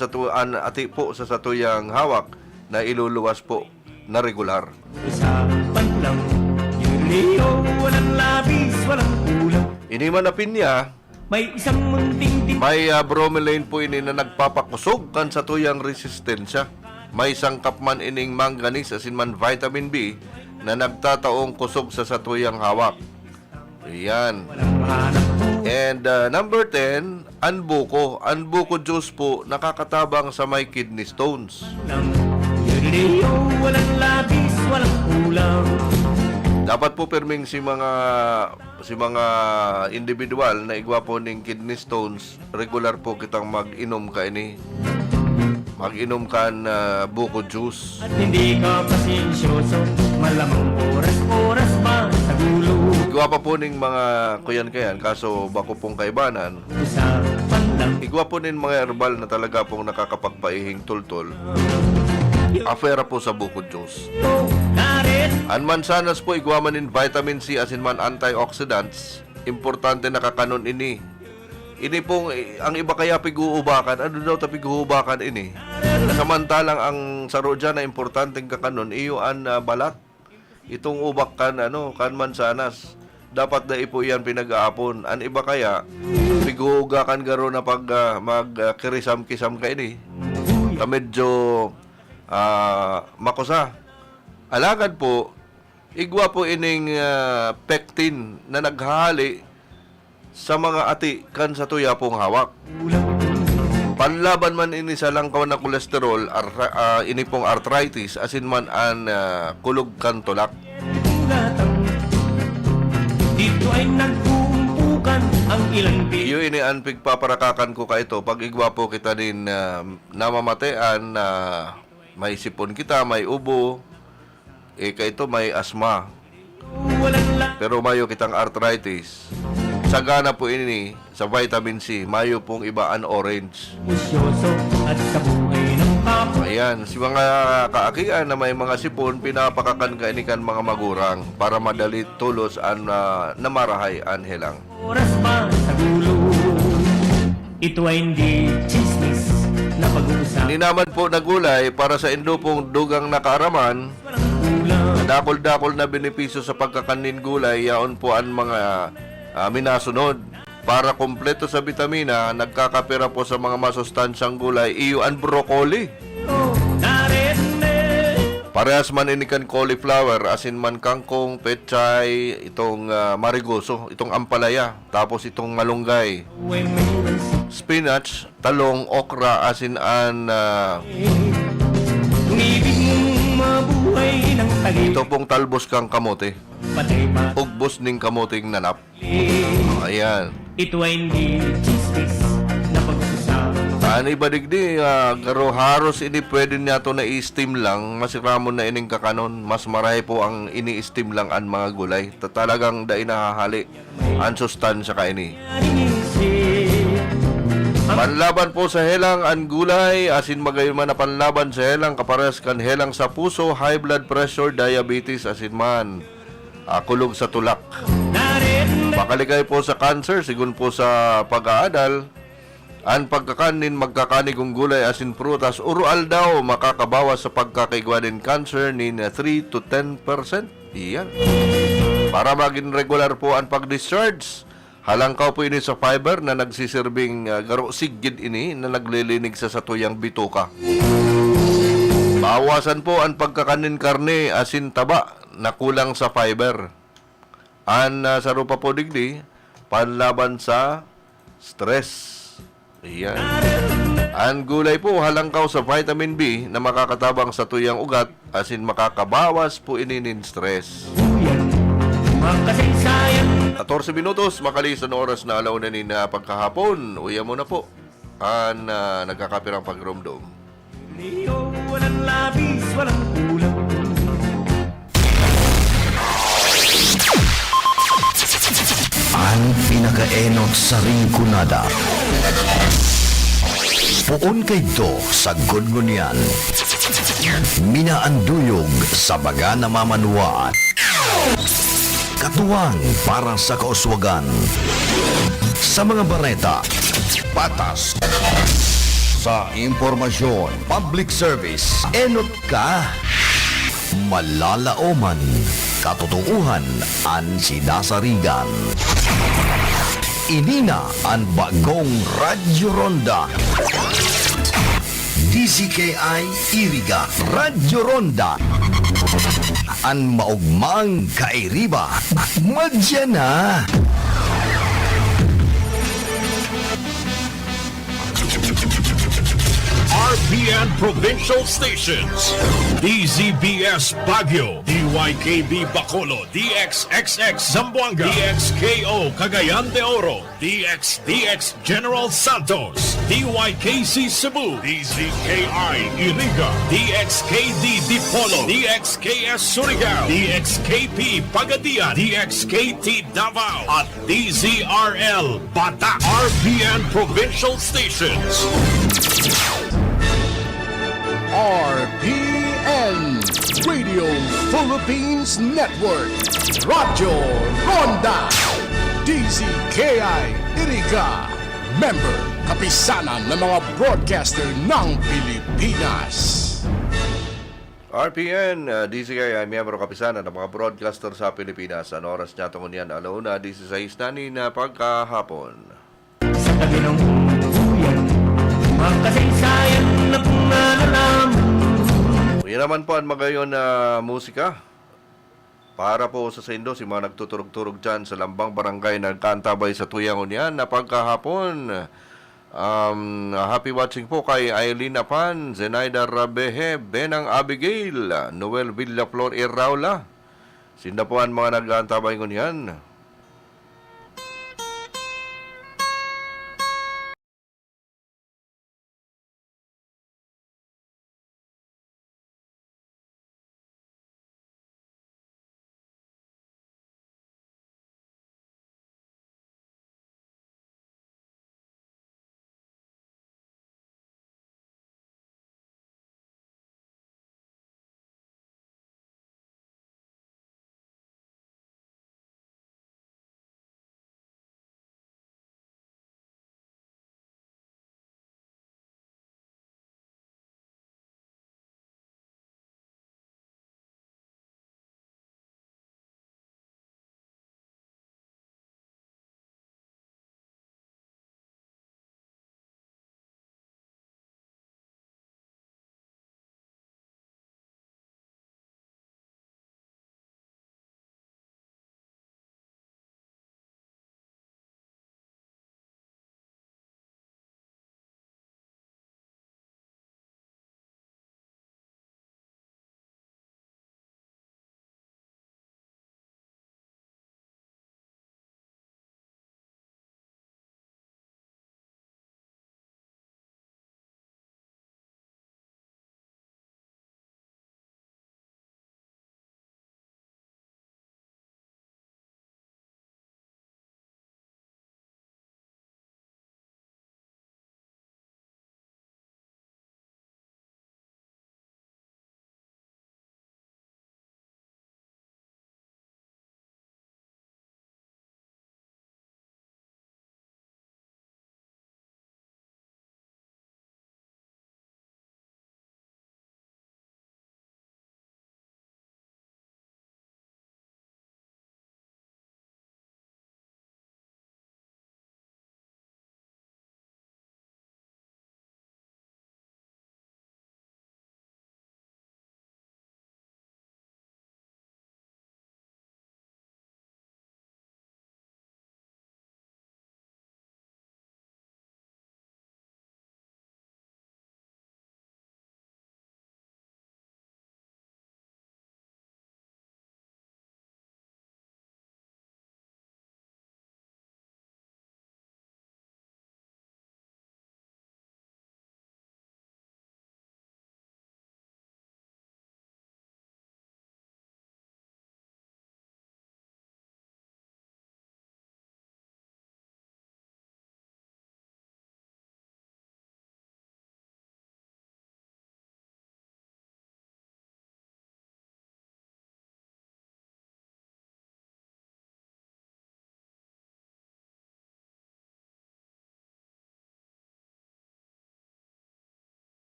ati po sa satuyang hawak na iluluwas po na regular. usapan lang. Yun walang labis, walang kulang. Ini man na pinya, May isang munting may bromelain po ini na nagpapakusog kan sa tuyang resistensya. May sangkap man ining manganese asin man vitamin B na nagtataong kusog sa satuyang hawak. Ayan. And number 10, anbuko. Anbuko juice po nakakatabang sa may kidney stones. walang labis, walang kulang. Dapat po perming si mga individual na igwa po ning kidney stones, regular po kitang mag-inom ka ini. Mag-inom ka buko juice. At hindi ka pasensyoso, malamang oras-oras pa sa gulo. Igwa pa po ning mga kuyan-kayan, kaso bako pong kaibanan. Usapan lang. Igwa po ning mga herbal na talaga pong nakakapagpaihing tultol. Afera po sa buko juice. Ang mansanas po igwa man in vitamin C asin man antioxidants. Importante nakakanon ini. Ini pong ang iba kaya piguubakan. Ano daw ta piguubakan ini? Samantalang ang saro dyan na importanteng kakanon iyo an balat. Itong ubak kan kan mansanas. Dapat na ipo yan pinag-aapon. Ang iba kaya piguugakan garo na pag magkirisam-kisam ka ini. Medyo makusa. Alagad po, igwa po ining pectin na naghahali sa mga ati kan sa tuya pong hawak. Panlaban man ini sa langkaw na kolesterol, ini pong arthritis, asin man an kulog kan tulak. Dito ay nagpuumpukan ang ilang bilyon. Iyo ini an pigpaparakakan ko ka ito. Pag igwa po kita din namamatean na may sipon kita, may ubo, ka ito may asma. Pero mayo kitang arthritis. sagana po ini sa vitamin C. Mayo pong iba an orange. Musyoso at sa buhay ng kapwa. Ayan, si mga kaakian na may mga sipon, pinapakakan kainikan mga magurang para madali tulos an namarahay an helang. Oras pa sa gulo. Ito ay hindi chismis na pag-uusap. Hindi naman po nagulay para sa indo pong dugang nakaaraman. Dakol-dakol na benepisyo sa pagkakanin gulay, yaon po ang mga minasunod. Para kompleto sa vitamina, nagkakapira po sa mga masustansyang gulay, iyo ang broccoli. Parehas man inikan cauliflower, asin man kangkong, pechay, itong marigoso, itong ampalaya, tapos itong malunggay, spinach, talong, okra, asin an ito pong talbos kang kamote. Ugbos ning kamoting nanap. Ayan. Ito ay hindi chismis na pag-uusap. Ani badigdi, garo haros ini pwede niya to na i-steam lang. Masiramon na ining kakanon. Mas maray po ang ini-steam lang an mga gulay. Talagang dai nahahali ang sustansya ka ini. Panlaban po sa helang ang gulay, asin magayon man na panlaban sa helang, kapares kan helang sa puso, high blood pressure, diabetes, asin man kulog sa tulak. Makaligay po sa cancer, sigun po sa pag-aadal, ang pagkakanin magkakanig kong gulay, asin prutas, urual daw makakabawas sa pagkakaigwanin cancer ni 3 to 10%. Iyan. Para maging regular po ang pag-discharge, halangkaw po ini sa fiber na nagsisirbing garo sigid ini na naglilinig sa satuyang bituka. Bawasan po ang pagkakanin karne, asin taba na kulang sa fiber. An sa rupa po digdi, panlaban sa stress. Ayan. Ang gulay po halangkaw sa vitamin B na makakatabang sa tuyang ugat, asin makakabawas po ini nin stress. 14 minutos, makalisan oras na alaw na ni na pagkahapon. Uya mo na po ang nagkakapirang pagrumdum. Walang labis, walang kulang. Ang pinakaenot sa ringkunada. Puon kay do sa gudgunyan. Minaanduyog sa baga na mamanuan. Katuwang para sa kauswagan. Sa mga bareta, patas. Sa impormasyon, public service, enot ka. Malalaoman, katotohuan, ang sinasarigan. Inina ang bagong Radyo Ronda. DCKI Iriga Radyo Ronda. Ang maugmang kairiba. Madya na. RPN Provincial Stations, DZBS Baguio, DYKB Bacolod, DXXX Zamboanga, DXKO Cagayan de Oro, DXDX General Santos, DYKC Cebu, DZKI Iriga, DXKD Dipolo, DXKS Surigao, DXKP Pagadian, DXKT Davao, at DZRL Bata. RPN Provincial Stations. RPN Radio Philippines Network, Radyo Ronda, DZKI Iriga, member kapisanan ng mga broadcaster ng Pilipinas. RPN, DCI ay miyembro kapisanan ng mga broadcaster sa Pilipinas. Ano oras niya tungon yan? Alauna, 16 na ni na pagkahapon. Sa tabi ng buyan, magkasaysayan na nalalaman. Yan naman po ang magayon na musika. Para po sa Sendo, si mga nagtuturog-turog dyan sa Lambang Barangay, nagkantabay sa tuyang yan na pagkahapon. Happy watching po kay Aileen Apan, Zenaida Rabehe, Benang Abigail, Noel Villaflor Iraula. Sinda po ang mga nagkantabay yan.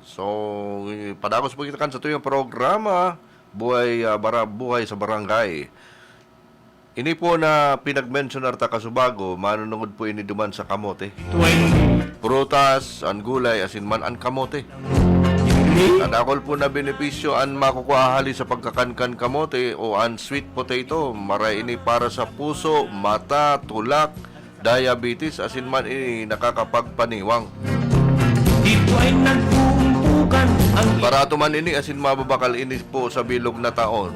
So, padagos po kita kan sa tuyong programa, buhay sa barangay. Ini po na pinag-mention narta Kasubago, manunungod po ini duman sa kamote. Prutas, an gulay, asin man an kamote. Nadakol po na benepisyo an makukuhahali sa pagkakankan kamote o an sweet potato. Maray ini para sa puso, mata, tulak, diabetes, asin man ini nakakapagpaniwang. Dito ay nagpumpukan ang Barato man ini asin mababakal ini po sa bilog na taon.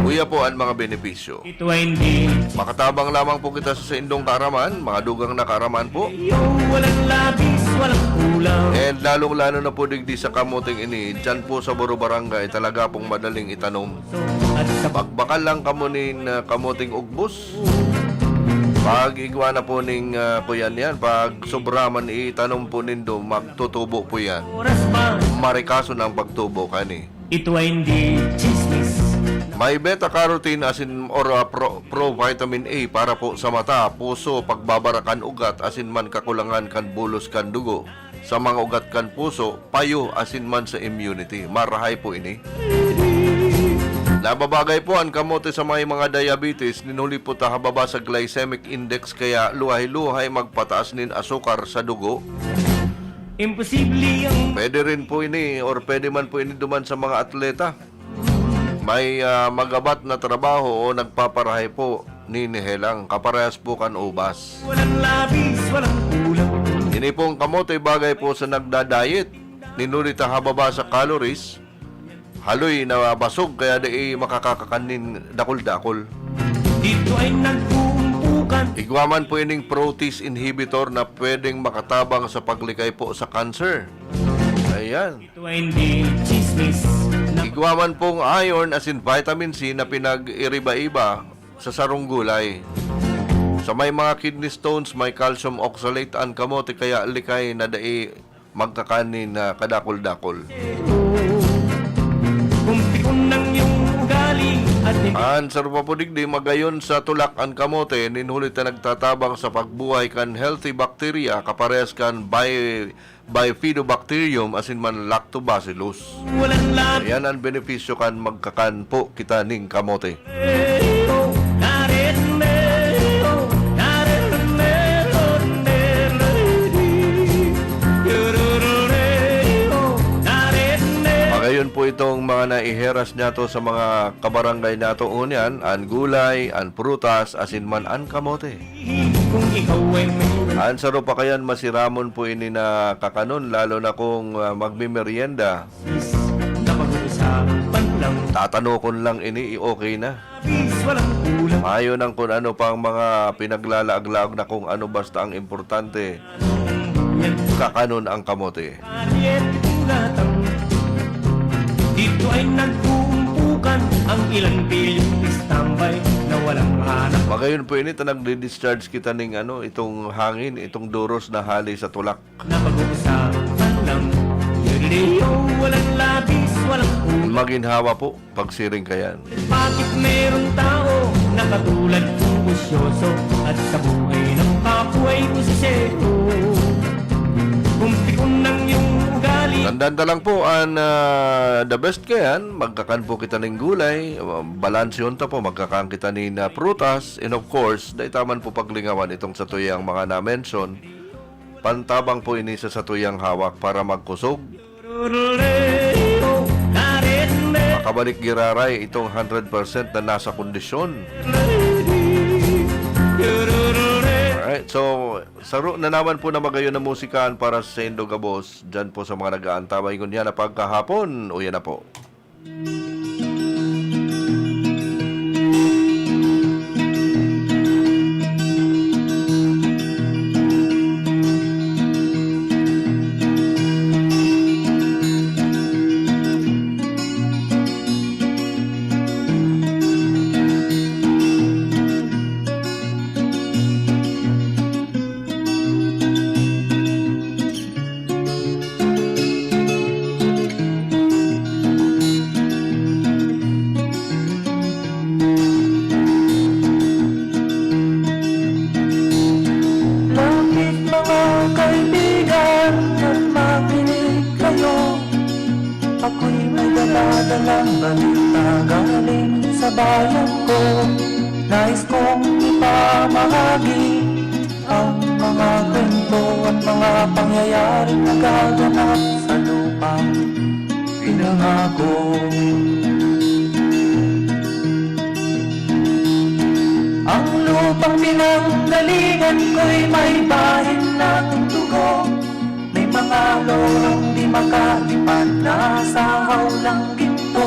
Kuya po ang mga benepisyo. ito ay hindi Makatabang lamang po kita sa indong karaman, mga dugang na karaman po. walang labis, walang kulang. And lalong-lalo na po digdi sa kamuting ini, dyan po sa Buro Barangay, talaga pong madaling itanom. Pagbakal lang kamo nin kamuting ugbos. Pag igwa na po ning kuyan yan, pag sobraman itanom po nindo, magtutubo po yan. Marikaso ng pagtubo kani. Ito ay hindi chismis. May beta-carotene asin or pro vitamin A para po sa mata, puso, pagbabarakan ugat, asin man kakulangan kan bulos kan dugo. Sa mga ugat kan puso, payo asin man sa immunity. Marahay po ini. Nababagay po ang kamote sa mga diabetes, ninuli po tahababa sa glycemic index kaya luhay-luhay magpataas nin asukar sa dugo. Imposible ang Pwede rin po ini or pwede man po ini duman sa mga atleta. May magabat na trabaho o nagpaparahay po ninihelang kaparehas po kan ubas. walang labis, walang kulang. Ini pong kamote bagay po sa nagda-diet. Ninulit hababa sa calories. Haloy na basog kaya di makakakanin dakol-dakol. Dito ay nagpumpukan Igwaman po ining protease inhibitor na pwedeng makatabang sa paglikay po sa cancer. Ayan. ito ay hindi chismis. Igwaman pong iron as in vitamin C na pinag-iriba-iba sa sarong gulay. Sa may mga kidney stones, may calcium oxalate ang kamote kaya likay na dai magkakanin na kadakol-dakol. Kumpikon ng iyong ugali at An sarpapudigdi magayon sa tulak ang kamote ninhulit na nagtatabang sa pagbuhay kan healthy bacteria kaparehas kan bifidobacterium asin man lactobacillus. walang labis. Yan ang benepisyo kan magkakan po kita ning kamote. Magayon po itong mga naiheras nato sa mga kabarangay nato unyan, an gulay, an prutas, asin man an kamote. Kung ikaw ay may An saro pa kayan masiramon po ini na kakanon lalo na kung magmimerienda. napag-uusapan lang, Tatanokon lang ini okay na. labis, walang kulang. Mayo ng kung ano pang mga pinaglalaag-laag na kung ano basta ang importante. Kakanon ang kamote. Aliet itong gatang. Dito ay nagpumpukan ang ilang bilyong istambay na walang hanap. Magayon po ini nagdi-discharge kita ning itong hangin, itong duros na hali sa tulak. Napag-uusapan lang, yuriyo, walang labis, walang kulang. Maginhawa po pagsiring kayan. Bakit meron tao na katulad kong busyoso at sa buhay ng kapwa ay busisero? Kumpikon ng iyong ugali. Tandaan lang po ang the best kayan, magkakan po kita ng gulay, balansyon ta po, magkakan kita ng prutas, and of course, daitaman po paglingawan itong satuyang mga na-mention, pantabang po ini sa satuyang hawak para magkusog. Makabalik giraray itong 100% na nasa kondisyon. Alright, so saro na naman po na magayon na musikaan para sa Indo Gabos. Diyan po sa mga nag-aantabay ko niya na pagkahapon. O yan na po. Ako'y may daladalang balita galing sa bayan ko. Nais kong ipamahagi ang mga kwento at mga pangyayaring nagaganap sa lupang pinangako. Ang lupang pinanggalingan ko'y may bahin ng dugo. May mga lorong di makalipan na sa hawlang ginto.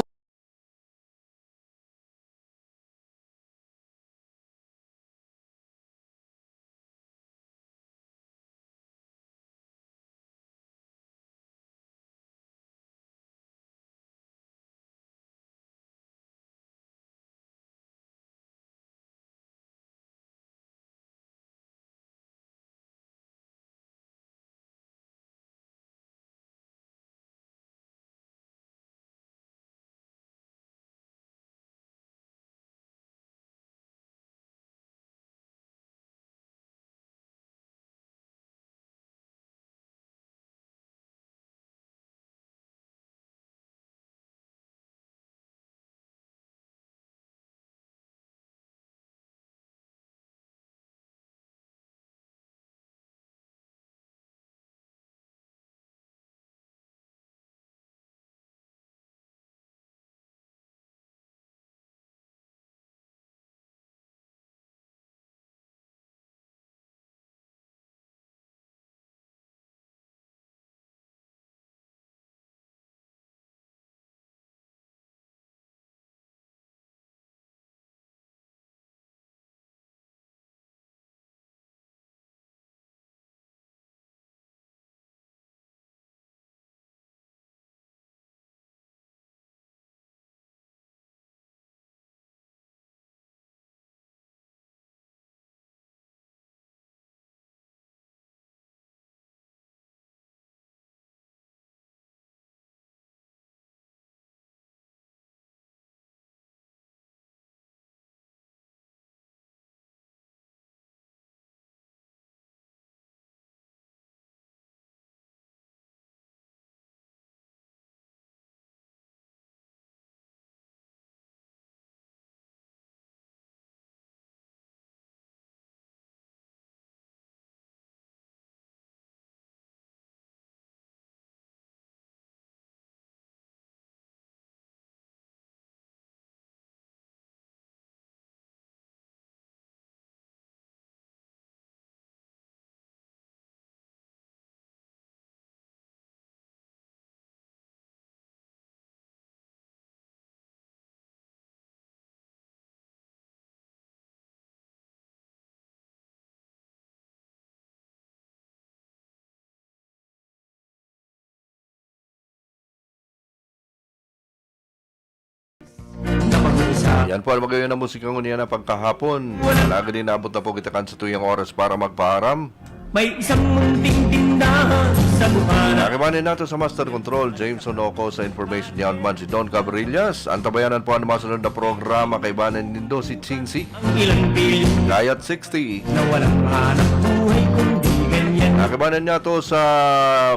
Yan po ang magayon ng musikang uniyan na pagkahapon. Lagi din naabot na po kita kan sa tuyang oras para magpaharam. May isang munting tindahan sa buhana. Nakimanin natin sa Master Control, James Onoco, sa information niya man si Don Cabrillas. Antabayanan po ang masunod na programa kay Banan Nindo si Chingsi. Ilang bilyon Gayat 60. na walang hanap buhay kundi ganyan. Nakimanin niya to sa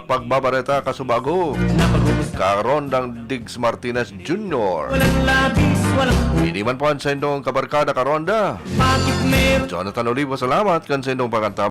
pagbabareta kasubago. Karon ng Diggs Martinez Jr. Walang labis, walang Hindi man po ang sendong kabarkada karonda. bakit meron Jonathan Olivo, salamat kan sendong pagkanta.